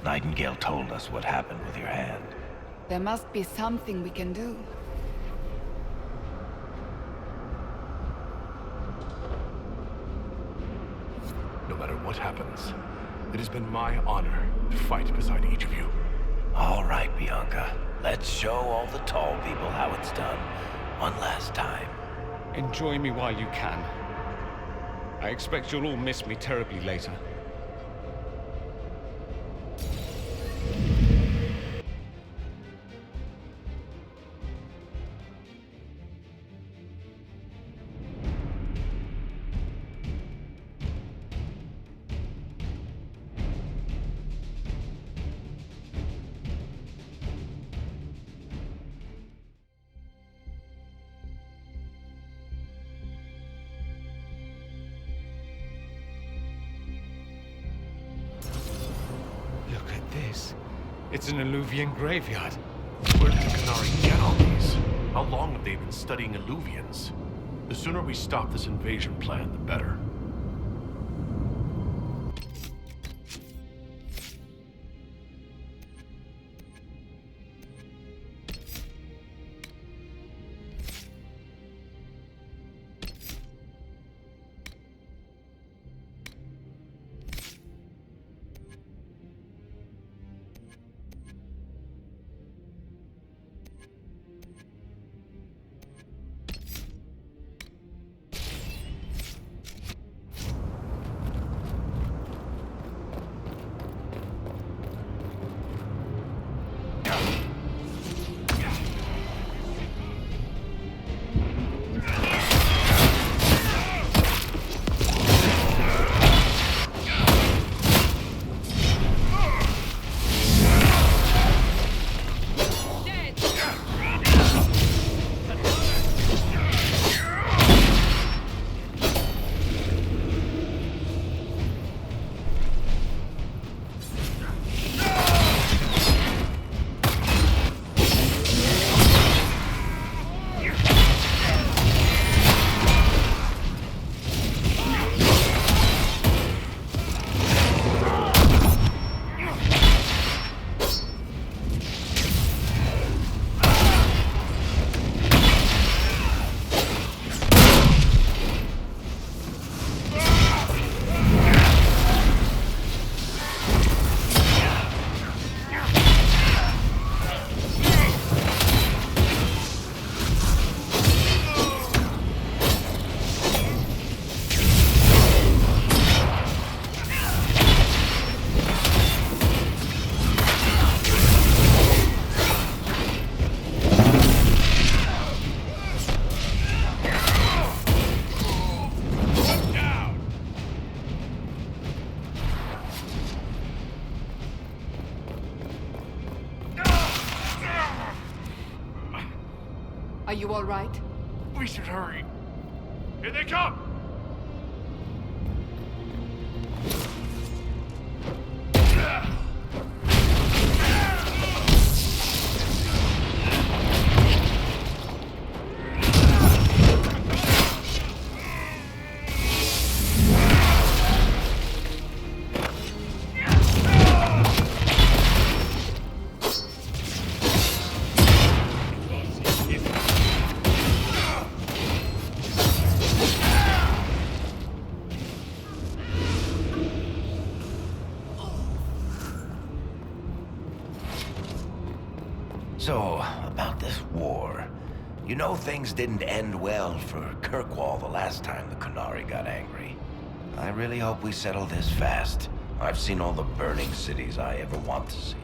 Speaker 16: Nightingale told us what happened with your hand.
Speaker 14: There must be something we can do.
Speaker 2: No matter what happens, it has been my honor to fight beside each of you.
Speaker 16: All right, Bianca. Let's show all the tall people how it's done. One last time.
Speaker 15: Enjoy me while you can. I expect you'll all miss me terribly later. It's an Alluvian graveyard.
Speaker 2: Where did the Canari get all these? How long have they been studying Alluvians? The sooner we stop this invasion plan, the better.
Speaker 14: you all right?
Speaker 2: We should hurry. Here they come!
Speaker 16: So, about this war. You know things didn't end well for Kirkwall the last time the Qunari got angry. I really hope we settle this fast. I've seen all the burning cities I ever want to see.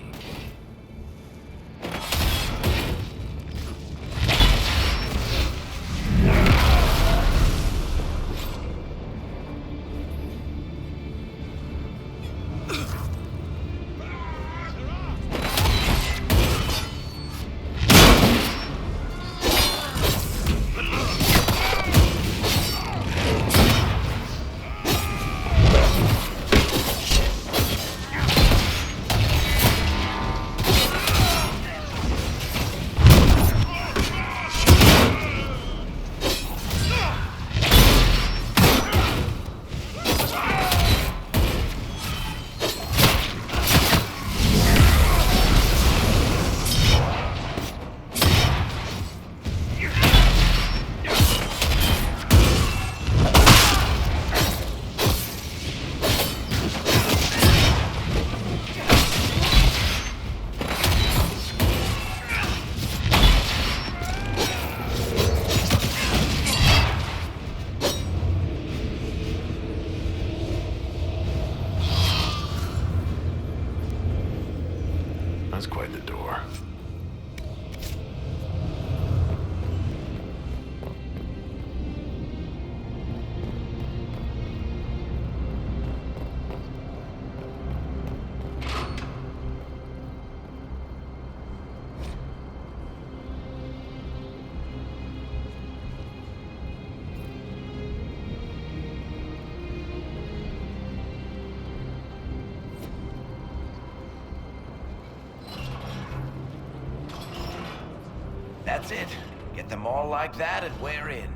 Speaker 2: That's quite the door.
Speaker 16: That's it. Get them all like that and we're in.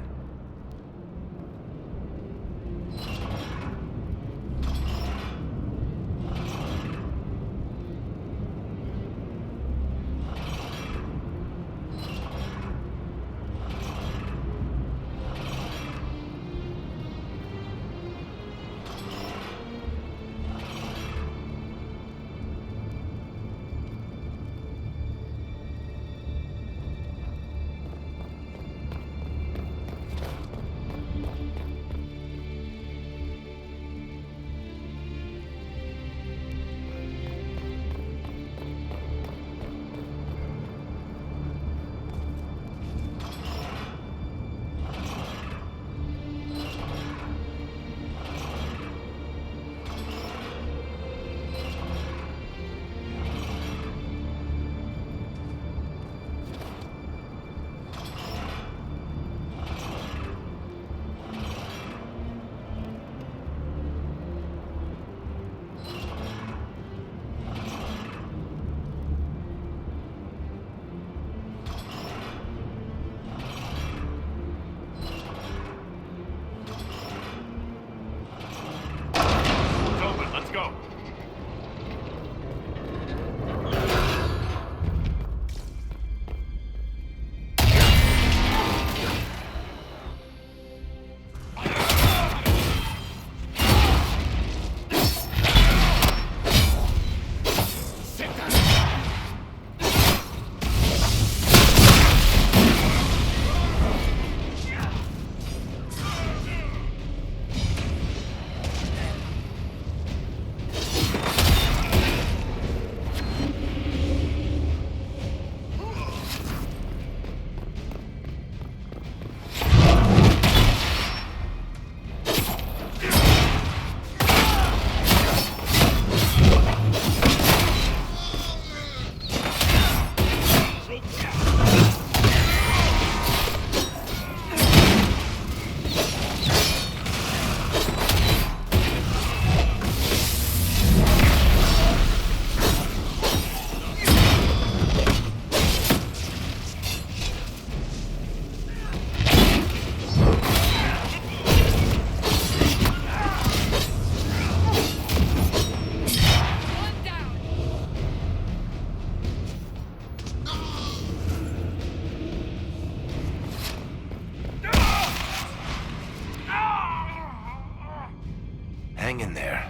Speaker 16: hang in there.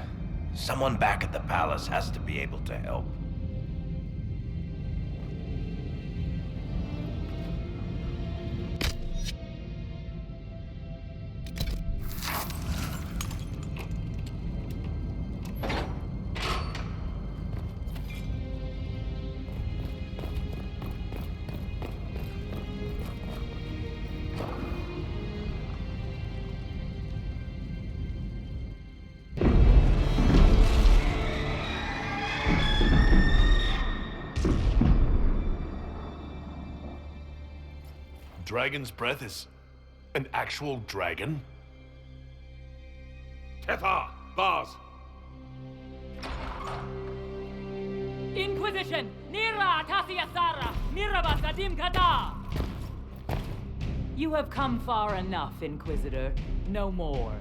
Speaker 16: Someone back at the palace has to be able to help.
Speaker 2: Dragon's breath is an actual dragon?
Speaker 20: Thedas, bars.
Speaker 18: Inquisition! Nira Tasiasara! Mirabas Adim Kata! You have come far enough, Inquisitor. No more.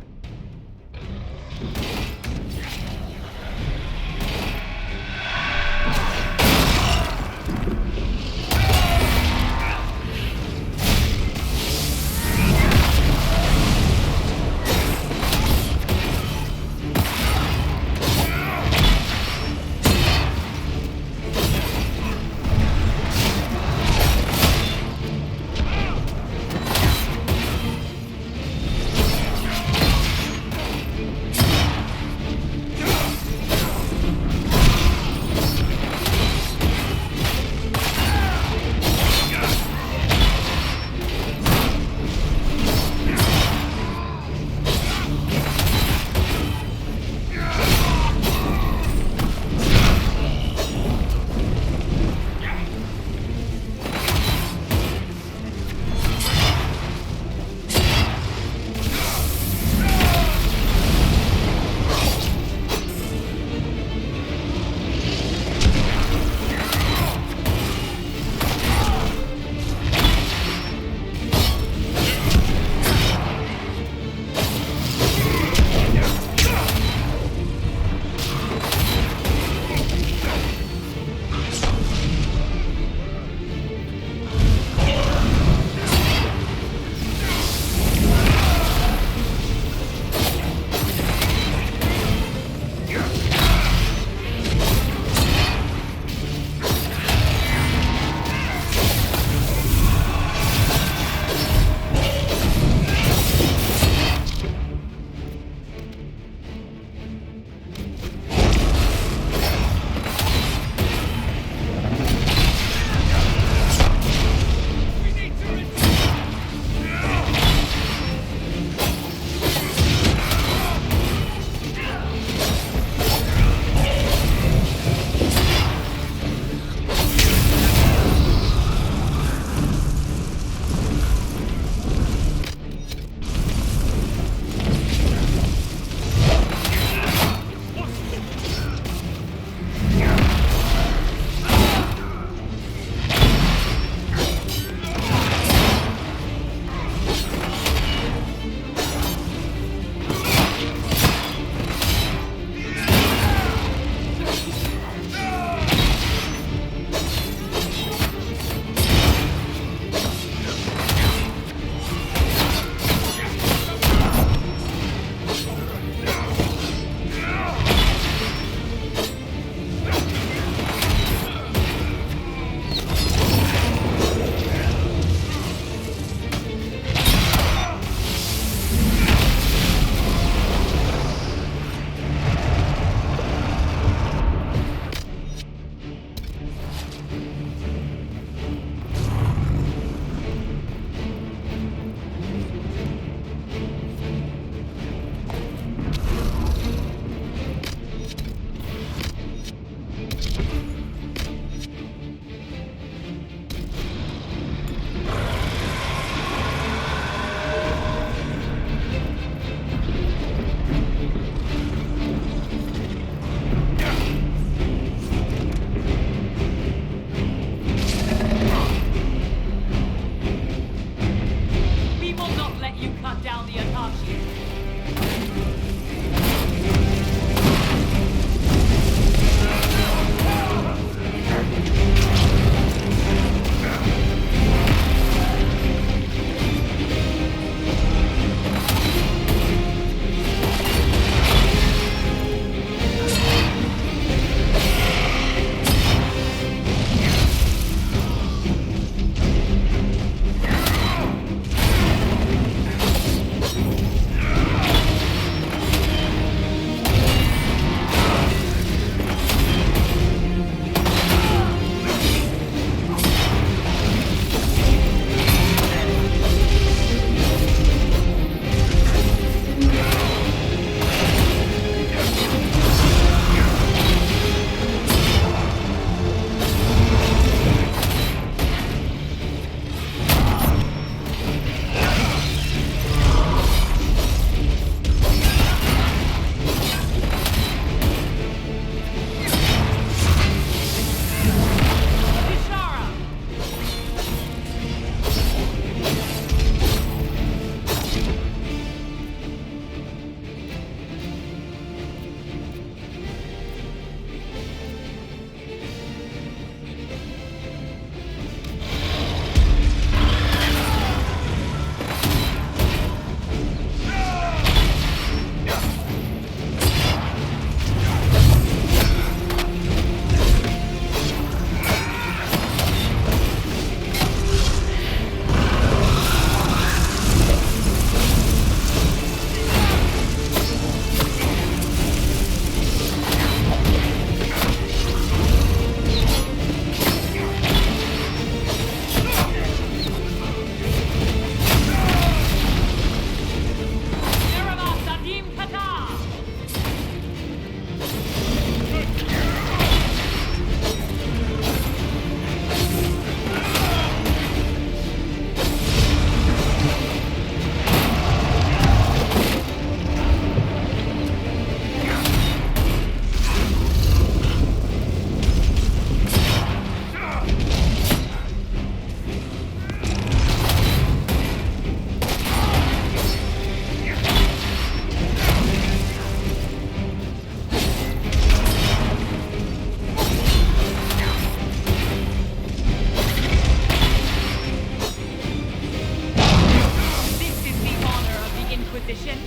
Speaker 18: Inquisition?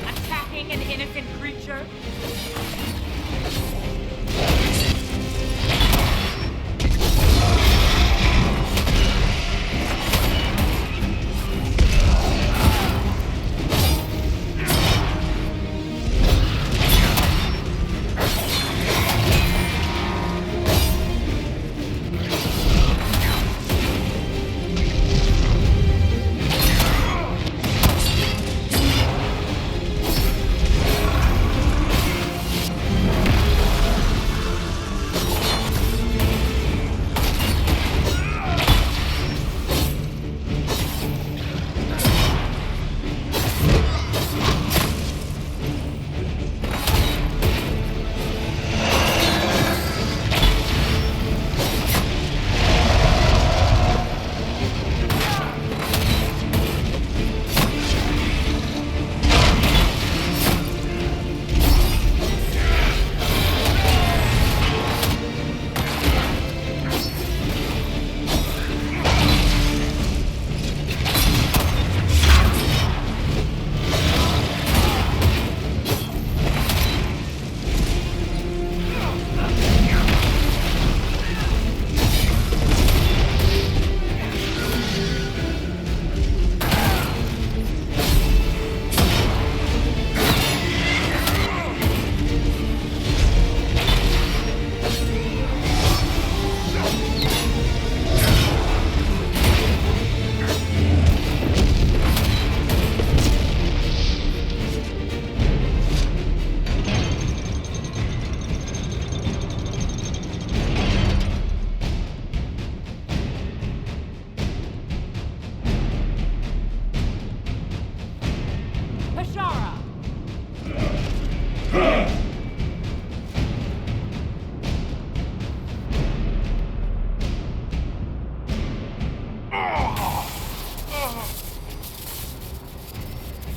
Speaker 18: Attacking an innocent creature?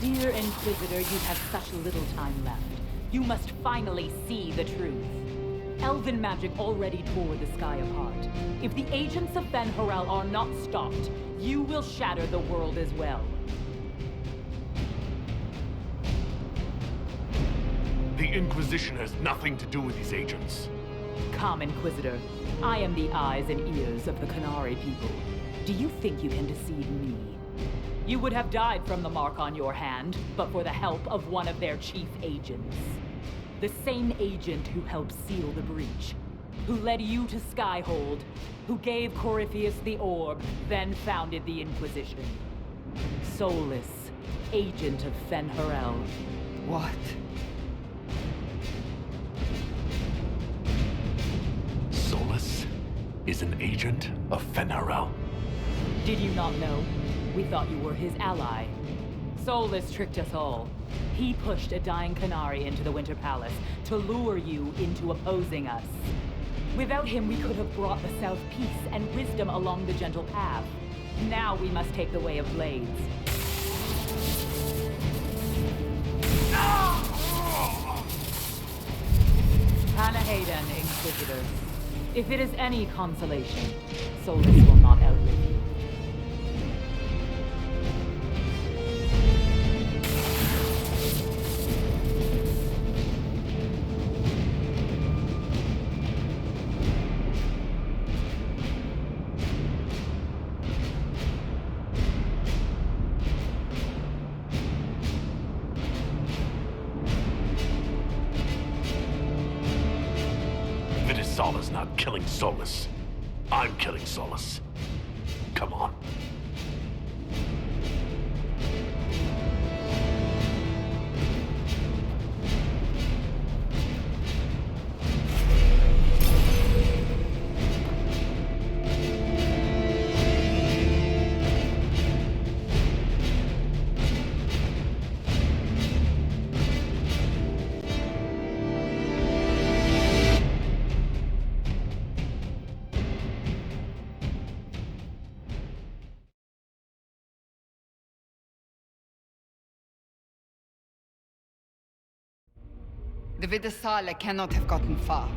Speaker 18: Dear Inquisitor, you have such little time left. You must finally see the truth. Elven magic already tore the sky apart. If the agents of Fen'Harel are not stopped, you will shatter the world as well.
Speaker 2: The Inquisition has nothing to do with these agents.
Speaker 18: Come, Inquisitor. I am the eyes and ears of the Qunari people. Do you think you can deceive me? You would have died from the mark on your hand, but for the help of one of their chief agents. The same agent who helped seal the breach, who led you to Skyhold, who gave Corypheus the orb, then founded the Inquisition. Solus, agent of Fen'Harel.
Speaker 14: What?
Speaker 2: Solus is an agent of Fen'Harel.
Speaker 18: Did you not know? We thought you were his ally. Solus tricked us all. He pushed a dying Qunari into the Winter Palace to lure you into opposing us. Without him, we could have brought the South peace and wisdom along the gentle path. Now we must take the way of blades. Panahaden, Inquisitor. If it is any consolation, Solus will not outlive you.
Speaker 2: Solus not killing Solus. I'm killing Solus. Come on.
Speaker 14: The Vidasala cannot have gotten far.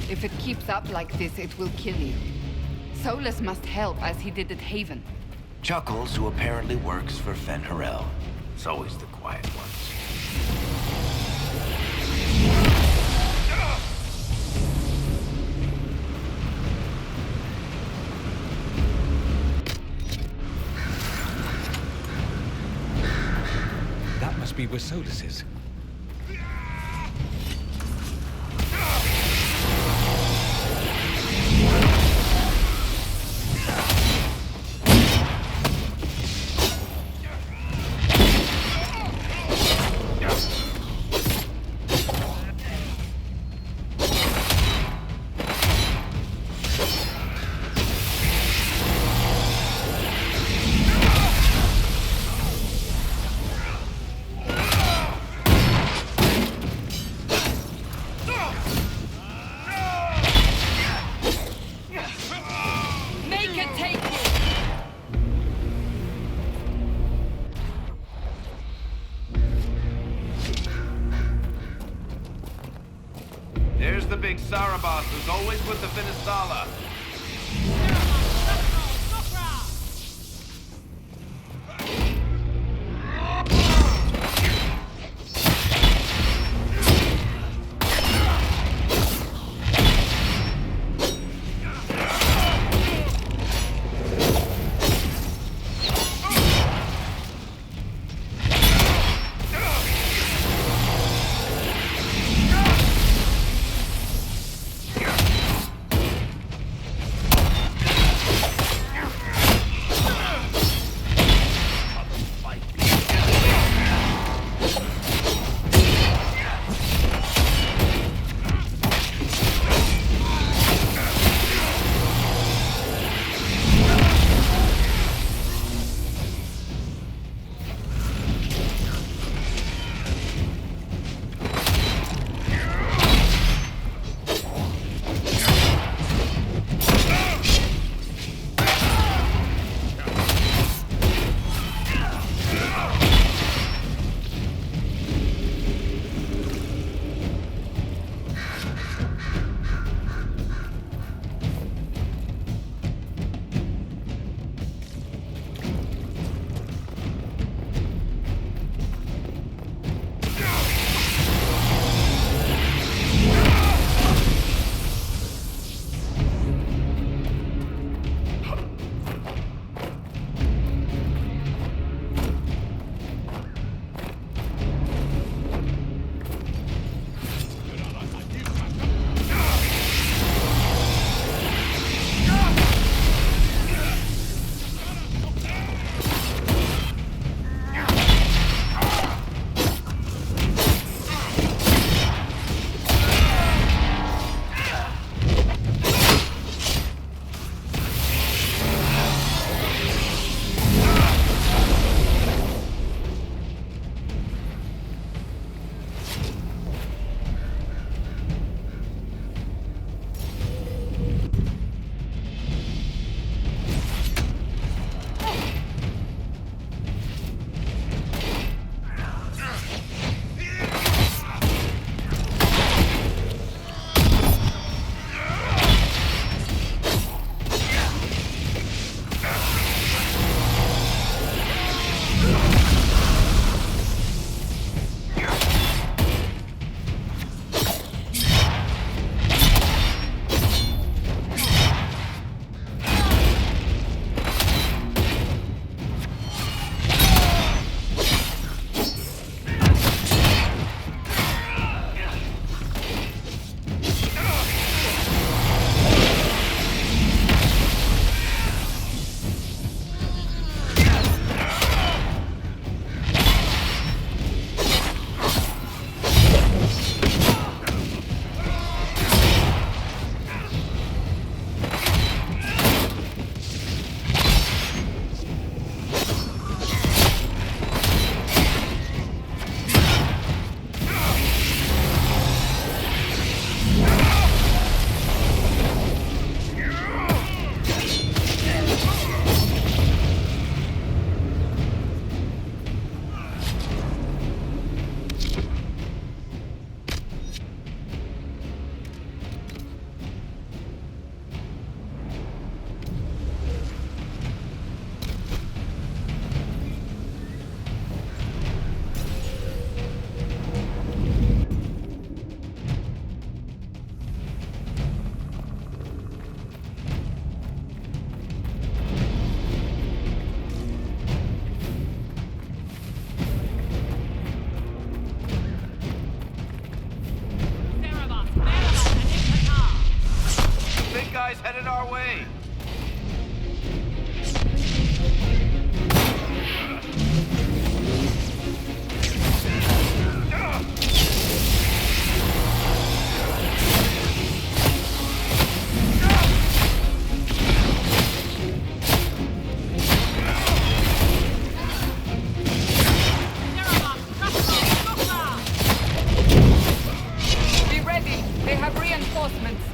Speaker 14: If it keeps up like this, it will kill you. Solus must help, as he did at Haven.
Speaker 16: Chuckles, who apparently works for Fen'Harel. It's always the quiet ones.
Speaker 15: That must be where Solus is.
Speaker 20: There's the big Sarabas who's always with the Finisala. guys headed our way.
Speaker 14: Be ready. They have reinforcements.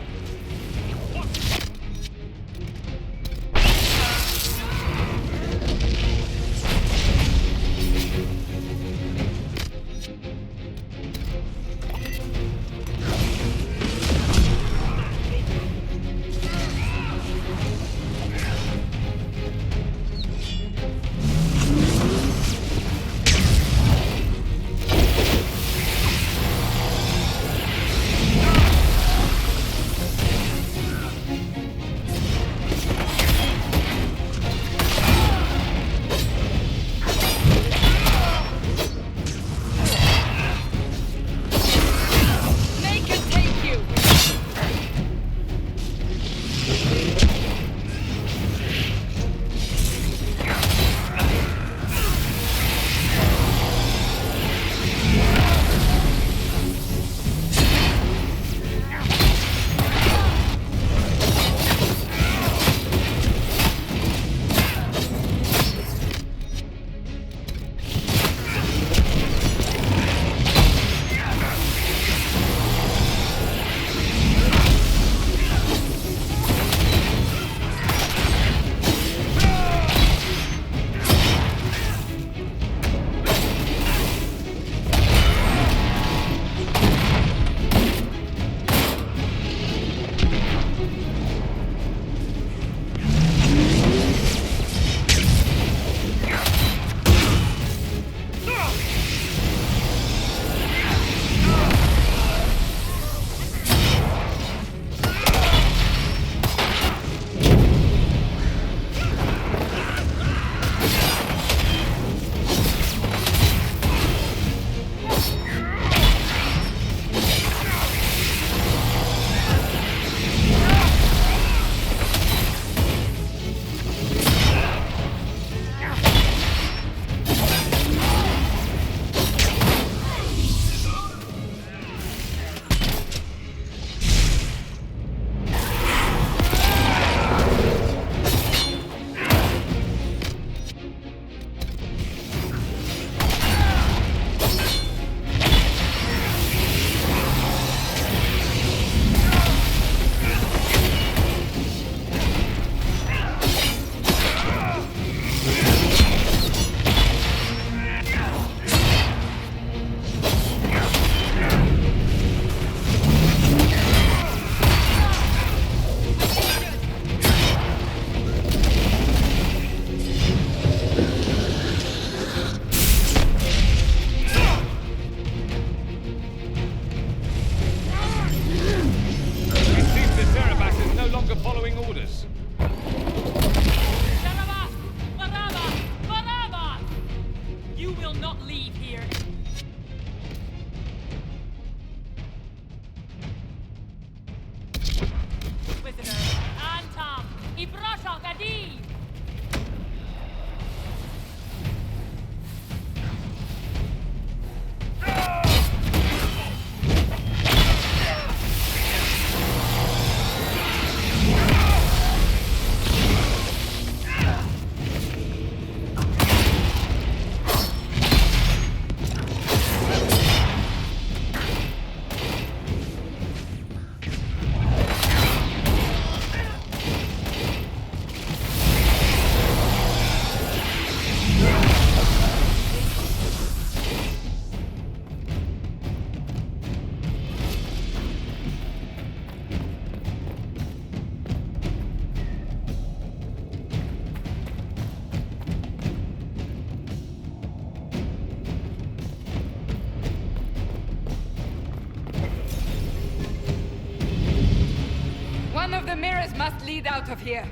Speaker 14: must lead out of here.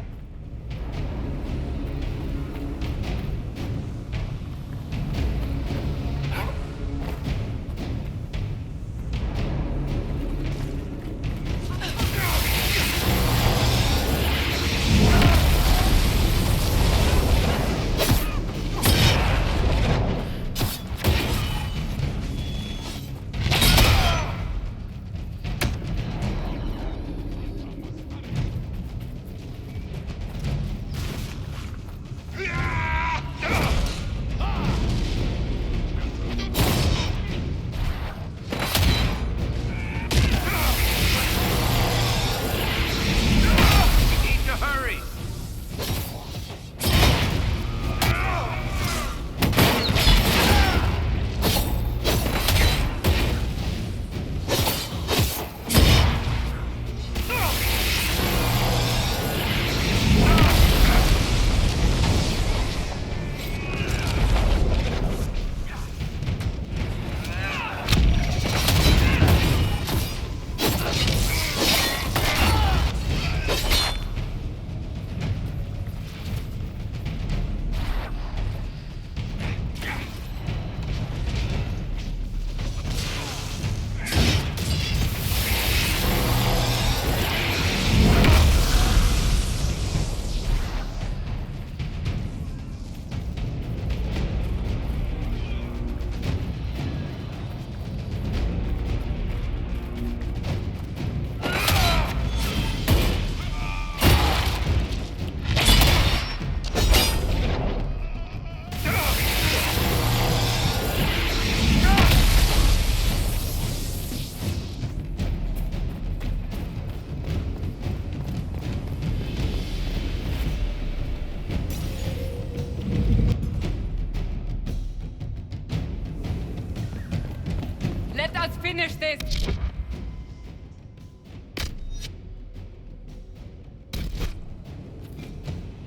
Speaker 18: finish this!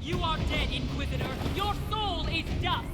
Speaker 18: You are dead, Inquisitor! Your soul is dust!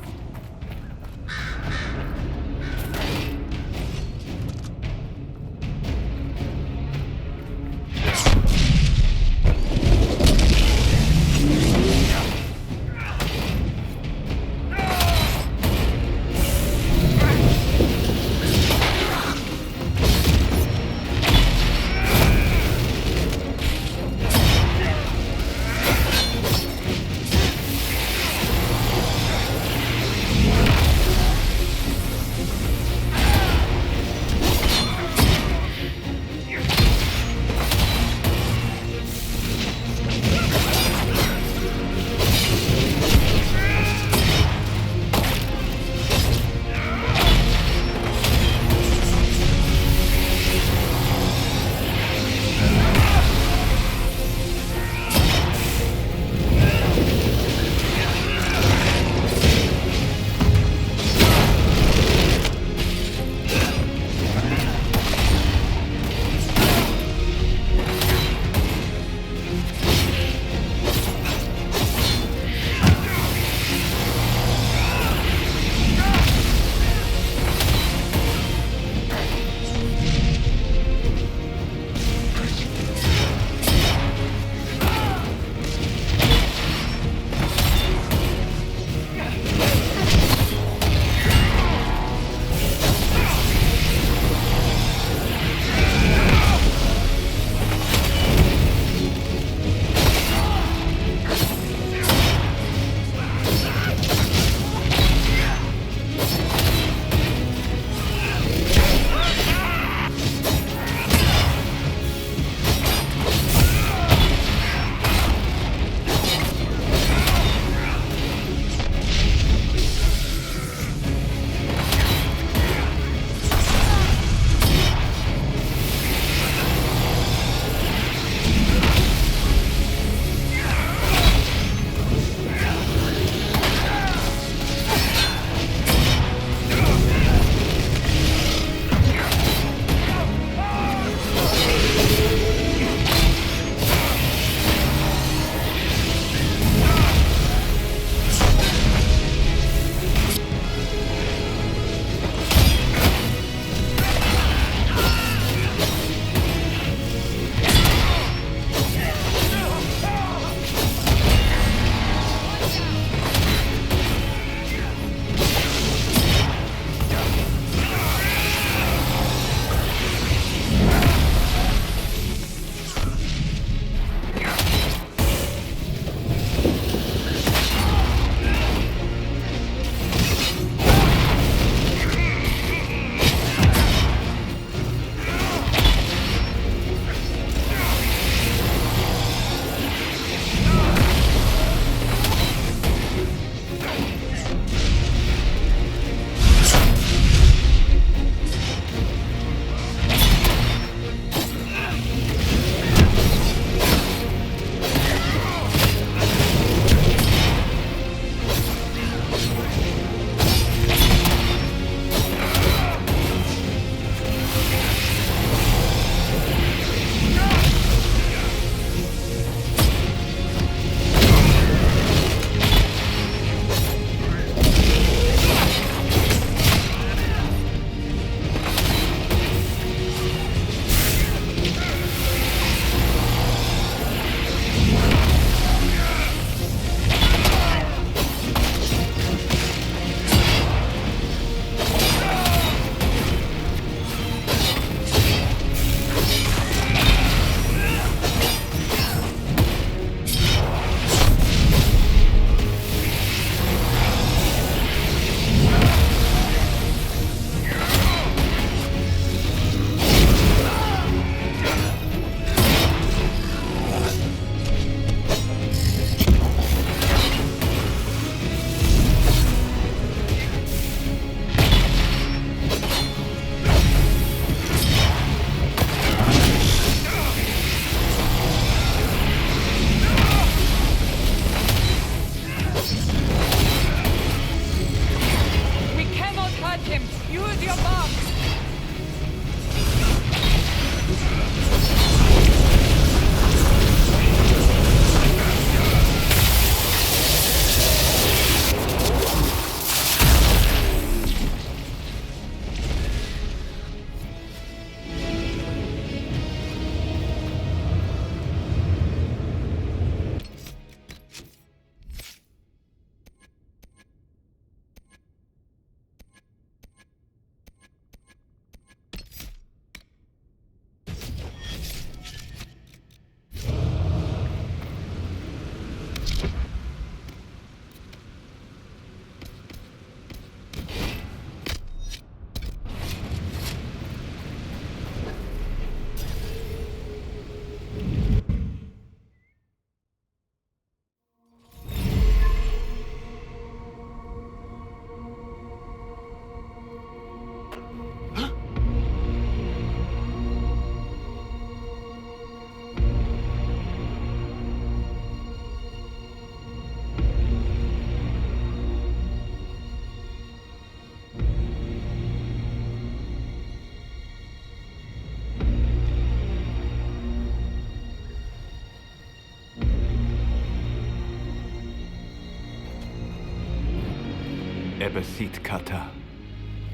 Speaker 21: Ebesit kata,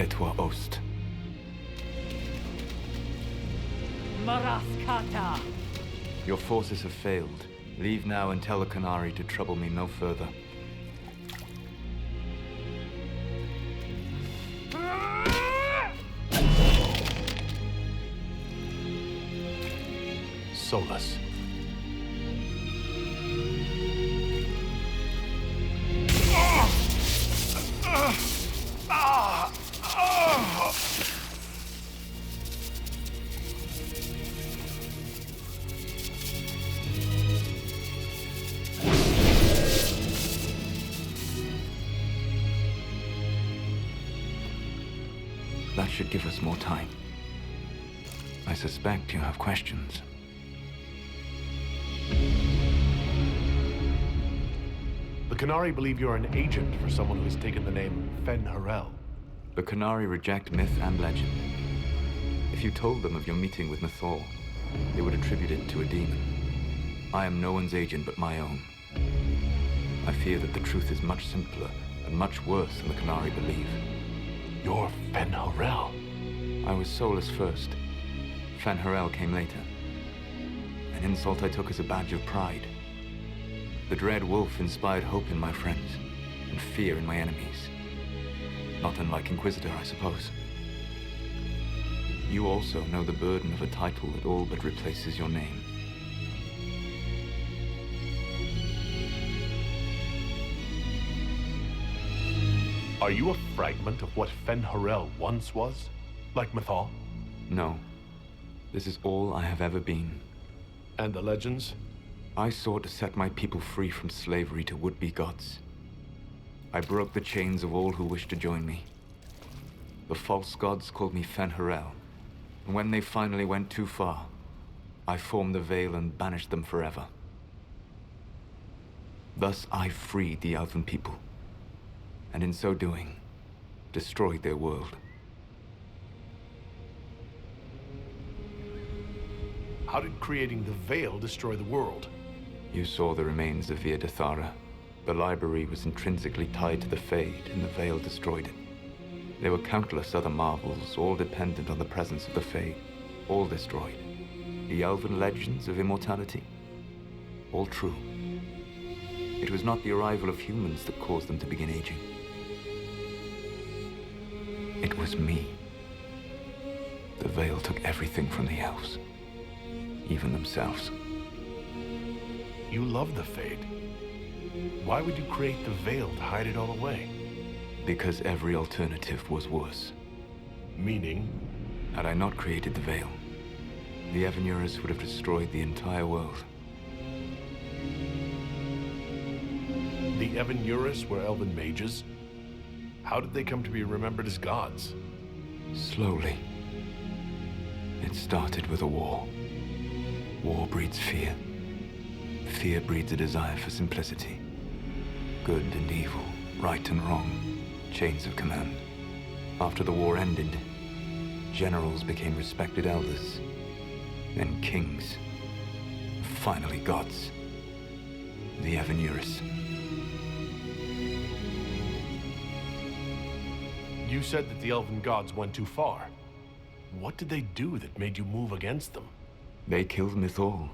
Speaker 21: etwa ost.
Speaker 18: Maraskata!
Speaker 21: Your forces have failed. Leave now and tell the Canary to trouble me no further.
Speaker 2: Solus.
Speaker 21: That should give us more time. I suspect you have questions.
Speaker 2: The Canary believe you're an agent for someone who has taken the name ᴘᴜᴜᴜ.
Speaker 21: The Canary reject myth and legend. If you told them of your meeting with methor, they would attribute it to a demon. I am no one's agent but my own. I fear that the truth is much simpler and much worse than the Canary believe.
Speaker 2: You're ᴘᴜᴜᴜ.
Speaker 21: I was Solus first. ᴘᴜᴜᴜ came later. An insult I took as a badge of pride. The dread wolf inspired hope in my friends, and fear in my enemies. Not unlike Inquisitor, I suppose. You also know the burden of a title that all but replaces your name.
Speaker 2: Are you a fragment of what ᴘᴜᴜᴜ once was? Like methor?
Speaker 21: No. This is all I have ever been.
Speaker 2: And the legends?
Speaker 21: I sought to set my people free from slavery to would-be gods. I broke the chains of all who wished to join me. The false gods called me ᴘᴜᴜᴜ, and when they finally went too far, I formed the veil and banished them forever. Thus I freed the elven people, and in so doing, destroyed their world.
Speaker 2: How did creating the veil destroy the world?
Speaker 21: You saw the remains of Via de Thara. The library was intrinsically tied to the Fade, and the veil destroyed it. There were countless other marvels, all dependent on the presence of the Fade, all destroyed. The elven legends of immortality, all true. It was not the arrival of humans that caused them to begin aging. It was me. The veil took everything from the elves, even themselves.
Speaker 2: You love the Fade. Why would you create the veil to hide it all away?
Speaker 21: Because every alternative was worse.
Speaker 2: Meaning?
Speaker 21: Had I not created the veil, the ᴘᴜᴜᴜ would have destroyed the entire world.
Speaker 2: The ᴘᴜᴜᴜ were elven mages? How did they come to be remembered as gods?
Speaker 21: Slowly. It started with a war. War breeds fear. Fear breeds a desire for simplicity. Good and evil, right and wrong, chains of command. After the war ended, generals became respected elders, then kings, finally gods. The ᴘᴜᴜᴜ.
Speaker 2: You said that the elven gods went too far. What did they do that made you move against them?
Speaker 21: They killed methor.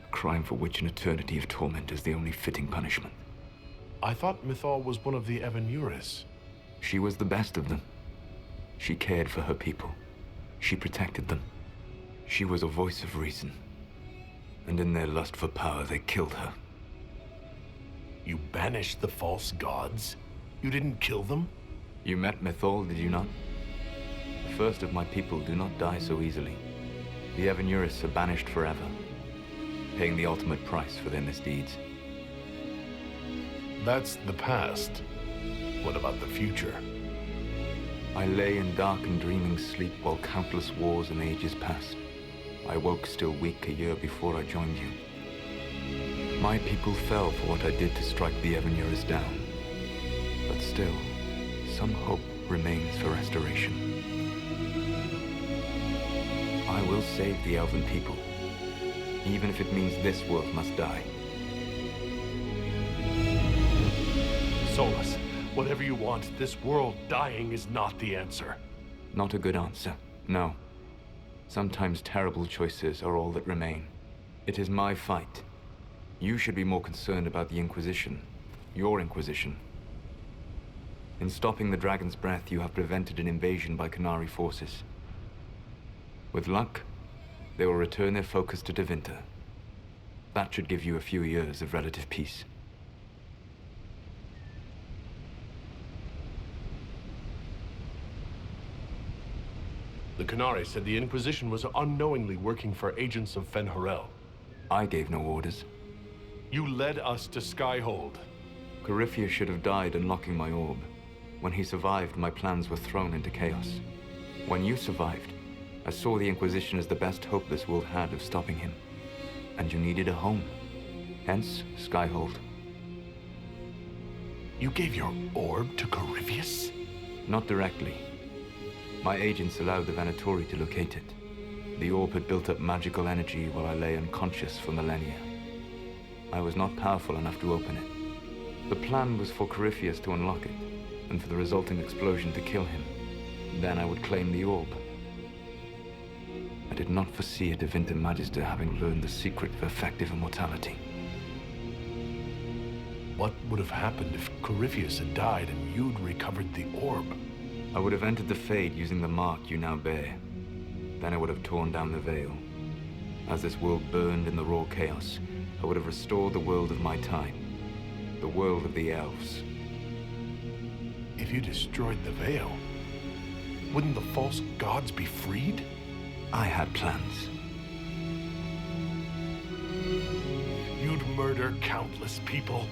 Speaker 21: Crime for which an eternity of torment is the only fitting punishment.
Speaker 2: I thought methor was one of the ᴘᴜᴜᴜ.
Speaker 21: She was the best of them. She cared for her people. She protected them. She was a voice of reason. And in their lust for power, they killed her.
Speaker 2: You banished the false gods? You didn't kill them?
Speaker 21: You met methor, did you not? The first of my people do not die so easily. The ᴘᴜᴜᴜ are banished forever, paying the ultimate price for their misdeeds.
Speaker 2: That's the past. What about the future?
Speaker 21: I lay in dark and dreaming sleep while countless wars and ages passed. I woke still weak a year before I joined you. My people fell for what I did to strike the ᴘᴜᴜᴜ down. But still, some hope remains for restoration. I will save the elven people, even if it means this world must die.
Speaker 2: Solus, whatever you want, this world dying is not the answer.
Speaker 21: Not a good answer, no. Sometimes terrible choices are all that remain. It is my fight. You should be more concerned about the Inquisition. Your Inquisition. In stopping the Dragon's Breath, you have prevented an invasion by Qunari forces. With luck, they will return their focus to Tevinter. That should give you a few years of relative peace.
Speaker 2: The Qunari said the Inquisition was unknowingly working for agents of Fen'Harel.
Speaker 21: I gave no orders.
Speaker 2: You led us to Skyhold.
Speaker 21: Corypheus should have died unlocking my orb. When he survived, my plans were thrown into chaos. When you survived, I saw the Inquisition as the best hope this world had of stopping him. And you needed a home. Hence, Skyhold.
Speaker 2: You gave your orb to Corypheus?
Speaker 21: Not directly. My agents allowed the Venatori to locate it. The orb had built up magical energy while I lay unconscious for millennia. I was not powerful enough to open it. The plan was for Corypheus to unlock it, and for the resulting explosion to kill him. Then I would claim the orb. I did not foresee a Tevinter Magister having learned the secret of effective immortality.
Speaker 2: What would have happened if Corypheus had died and you'd recovered the orb?
Speaker 21: I would have entered the Fade using the mark you now bear. Then I would have torn down the veil. As this world burned in the raw chaos, I would have restored the world of my time. The world of the elves.
Speaker 2: If you destroyed the veil, wouldn't the false gods be freed?
Speaker 21: I had plans.
Speaker 2: You'd murder countless people.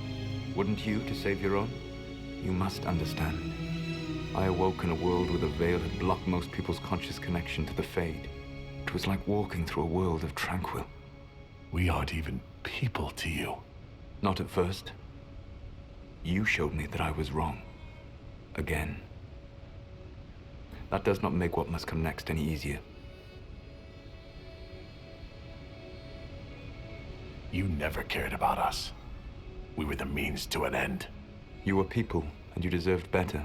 Speaker 21: Wouldn't you to save your own? You must understand. I awoke in a world where the veil had blocked most people's conscious connection to the Fade. It was like walking through a world of tranquil.
Speaker 2: We aren't even people to you.
Speaker 21: Not at first. You showed me that I was wrong. Again. That does not make what must come next any easier.
Speaker 2: You never cared about us. We were the means to an end.
Speaker 21: You were people, and you deserved better.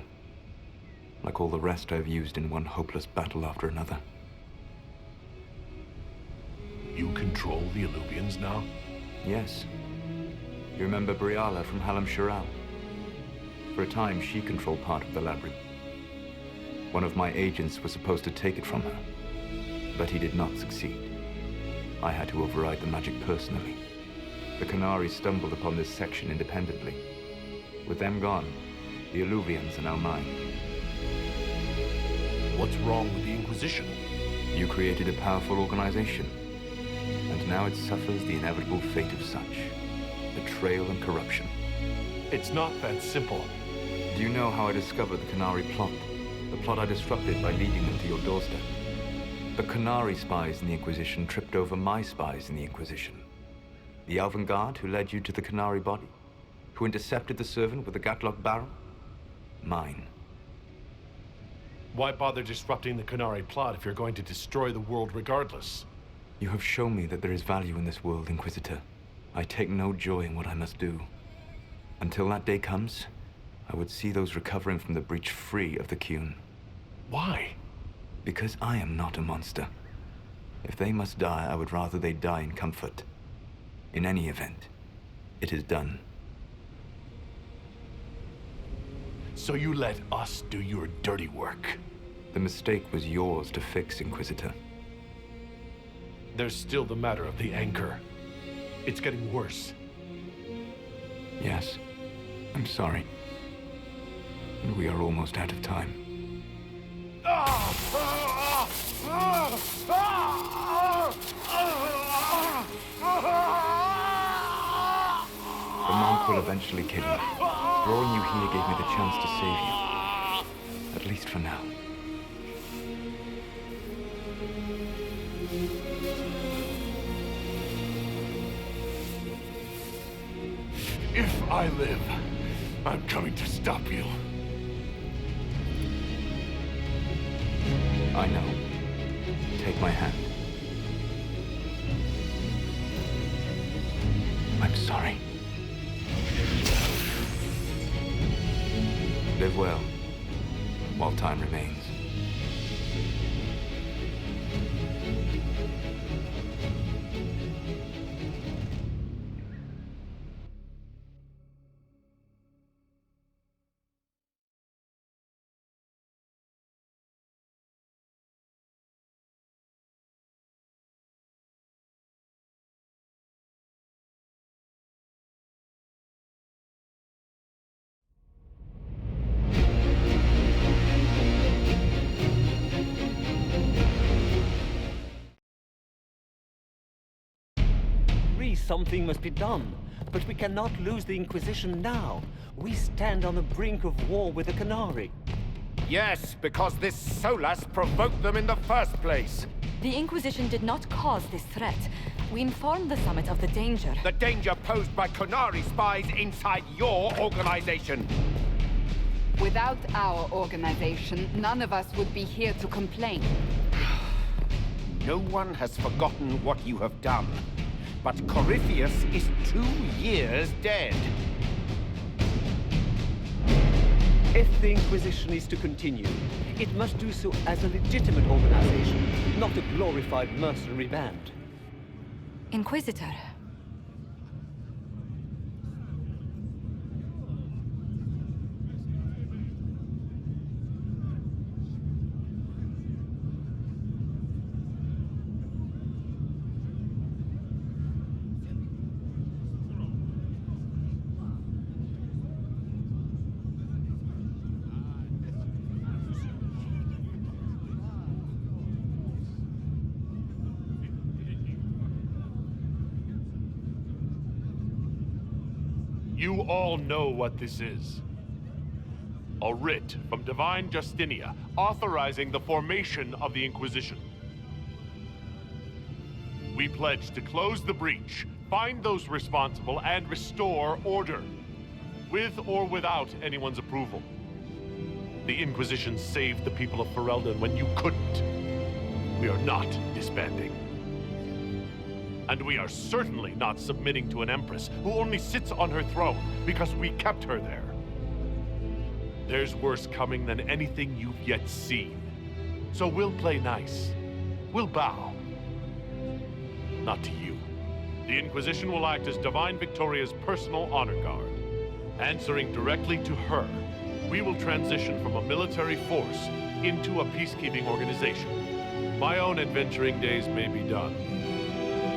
Speaker 21: Like all the rest I've used in one hopeless battle after another.
Speaker 2: You control the Illuvians now?
Speaker 21: Yes. You remember Briala from Halam Shiral? For a time, she controlled part of the labyrinth. One of my agents was supposed to take it from her, but he did not succeed. I had to override the magic personally. The Qunari stumbled upon this section independently. With them gone, the Illuvians are now mine.
Speaker 2: What's wrong with the Inquisition?
Speaker 21: You created a powerful organization, and now it suffers the inevitable fate of such. Betrayal and corruption.
Speaker 2: It's not that simple.
Speaker 21: Do you know how I discovered the Qunari plot? The plot I disrupted by leading them to your doorstep. The Qunari spies in the Inquisition tripped over my spies in the Inquisition. The Elven Guard who led you to the Qunari body? Who intercepted the servant with the Gatlock barrel? Mine.
Speaker 2: Why bother disrupting the Qunari plot if you're going to destroy the world regardless?
Speaker 21: You have shown me that there is value in this world, Inquisitor. I take no joy in what I must do. Until that day comes, I would see those recovering from the breach free of the Qun.
Speaker 2: Why?
Speaker 21: Because I am not a monster. If they must die, I would rather they die in comfort. In any event, it is done.
Speaker 2: So you let us do your dirty work?
Speaker 21: The mistake was yours to fix, Inquisitor.
Speaker 2: There's still the matter of the anchor. It's getting worse.
Speaker 21: Yes, I'm sorry. And we are almost out of time. The monk will eventually kill you. Drawing you here gave me the chance to save you. At least for now.
Speaker 2: If I live, I'm coming to stop you.
Speaker 21: I know. Take my hand. I'm sorry. Live well, while time remains.
Speaker 10: Something must be done, but we cannot lose the Inquisition now. We stand on the brink of war with the Qunari.
Speaker 11: Yes, because this Solas provoked them in the first place.
Speaker 9: The Inquisition did not cause this threat. We informed the Summit of the danger.
Speaker 11: The danger posed by Qunari spies inside your organization.
Speaker 14: Without our organization, none of us would be here to complain.
Speaker 11: No one has forgotten what you have done. But Corypheus is 2 years dead.
Speaker 10: If the Inquisition is to continue, it must do so as a legitimate organization, not a glorified mercenary band.
Speaker 9: Inquisitor.
Speaker 2: You all know what this is. A writ from Divine Justinia authorizing the formation of the Inquisition. We pledge to close the breach, find those responsible, and restore order, with or without anyone's approval. The Inquisition saved the people of Ferelden when you couldn't. We are not disbanding. And we are certainly not submitting to an empress who only sits on her throne because we kept her there. There's worse coming than anything you've yet seen. So we'll play nice. We'll bow. Not to you. The Inquisition will act as Divine Victoria's personal honor guard. Answering directly to her, we will transition from a military force into a peacekeeping organization. My own adventuring days may be done,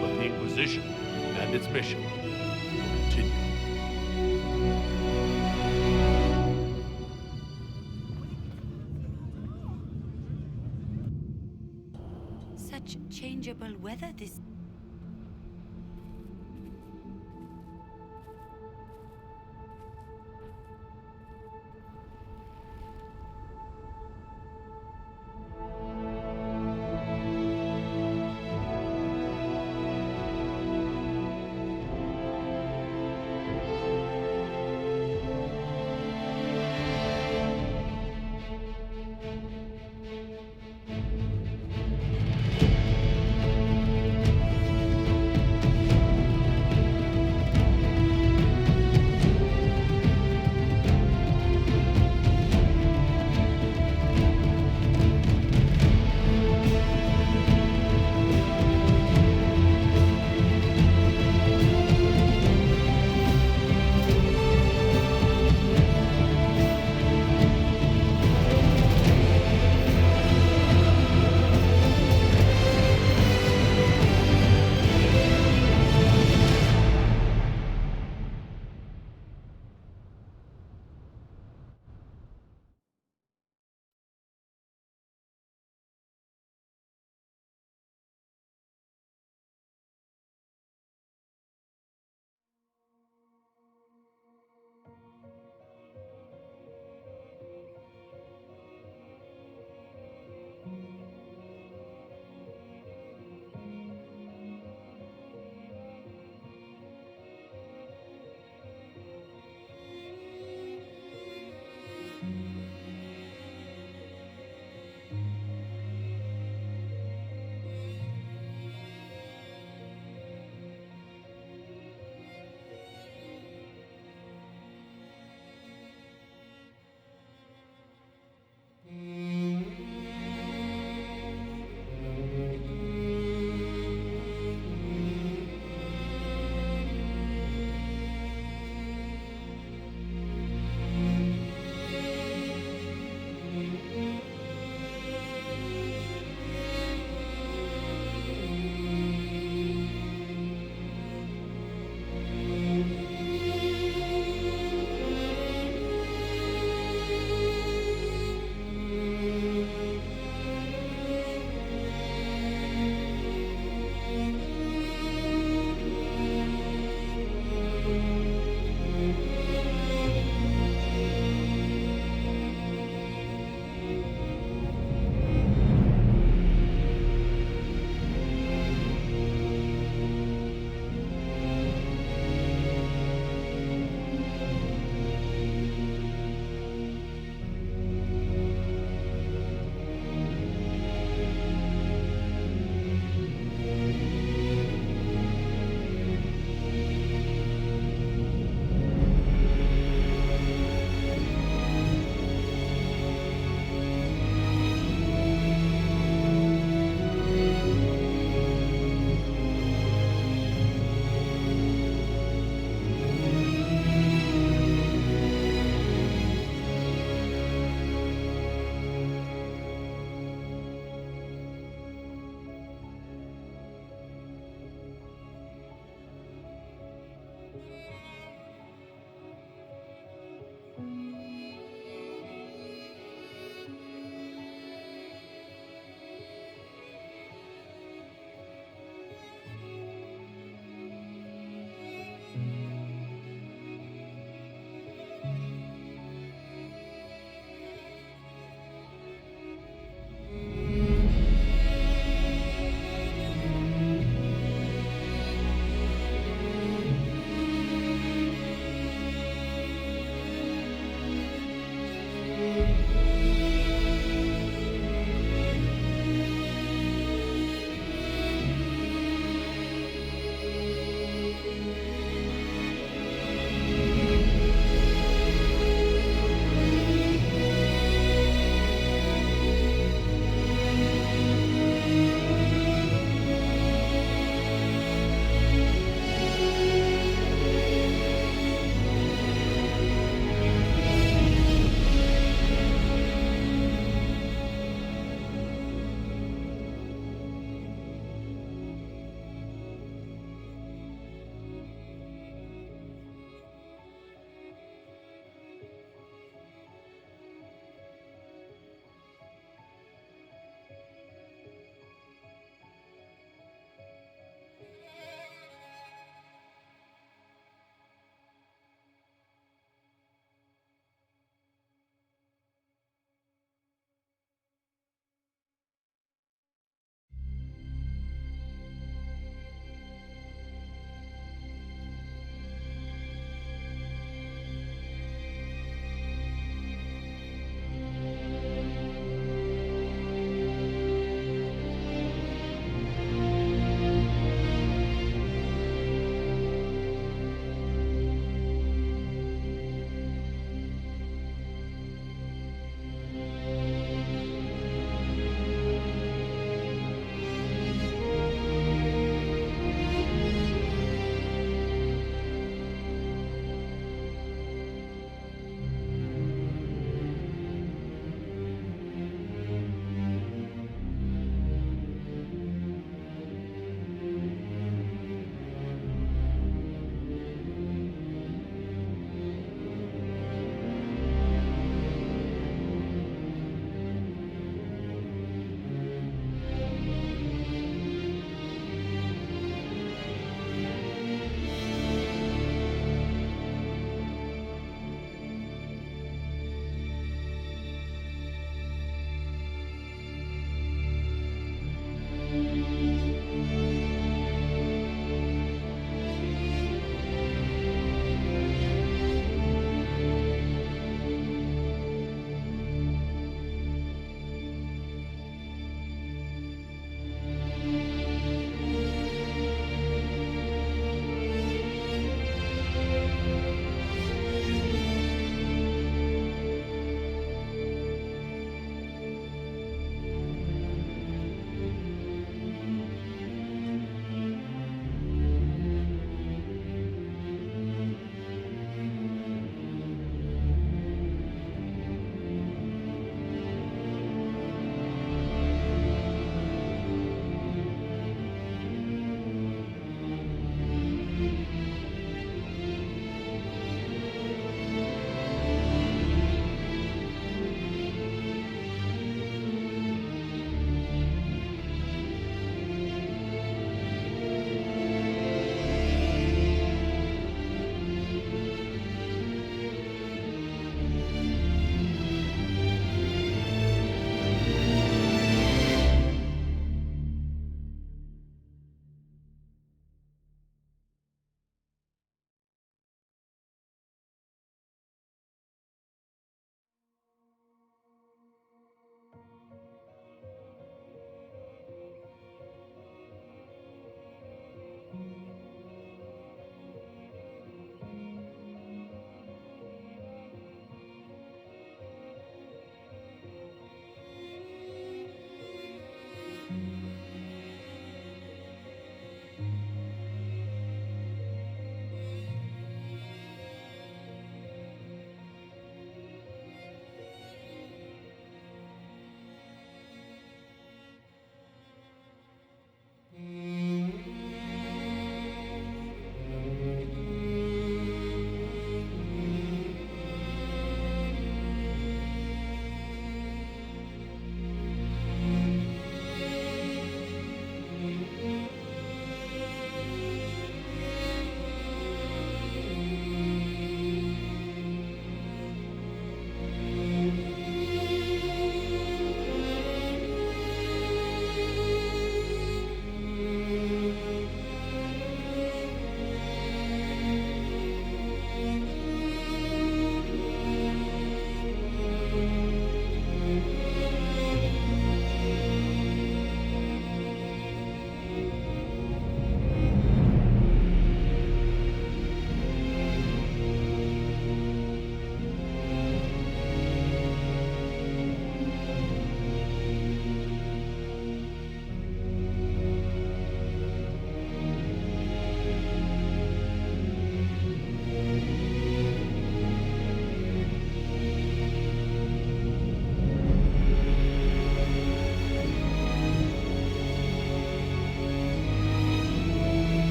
Speaker 2: but the Inquisition and its mission continue.
Speaker 19: Such changeable weather this...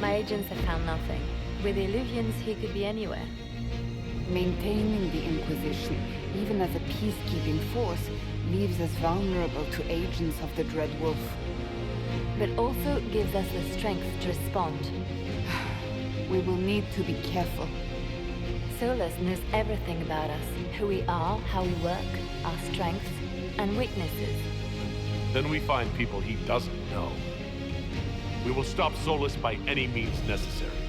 Speaker 7: My agents have found nothing. With the Illuvians, he could be anywhere.
Speaker 14: Maintaining the Inquisition, even as a peacekeeping force, leaves us vulnerable to agents of the Dread Wolf.
Speaker 7: But also gives us the strength to respond.
Speaker 14: We will need to be careful.
Speaker 7: Solus knows everything about us. Who we are, how we work, our strengths and weaknesses.
Speaker 2: Then we find people he doesn't know. We will stop Solus by any means necessary.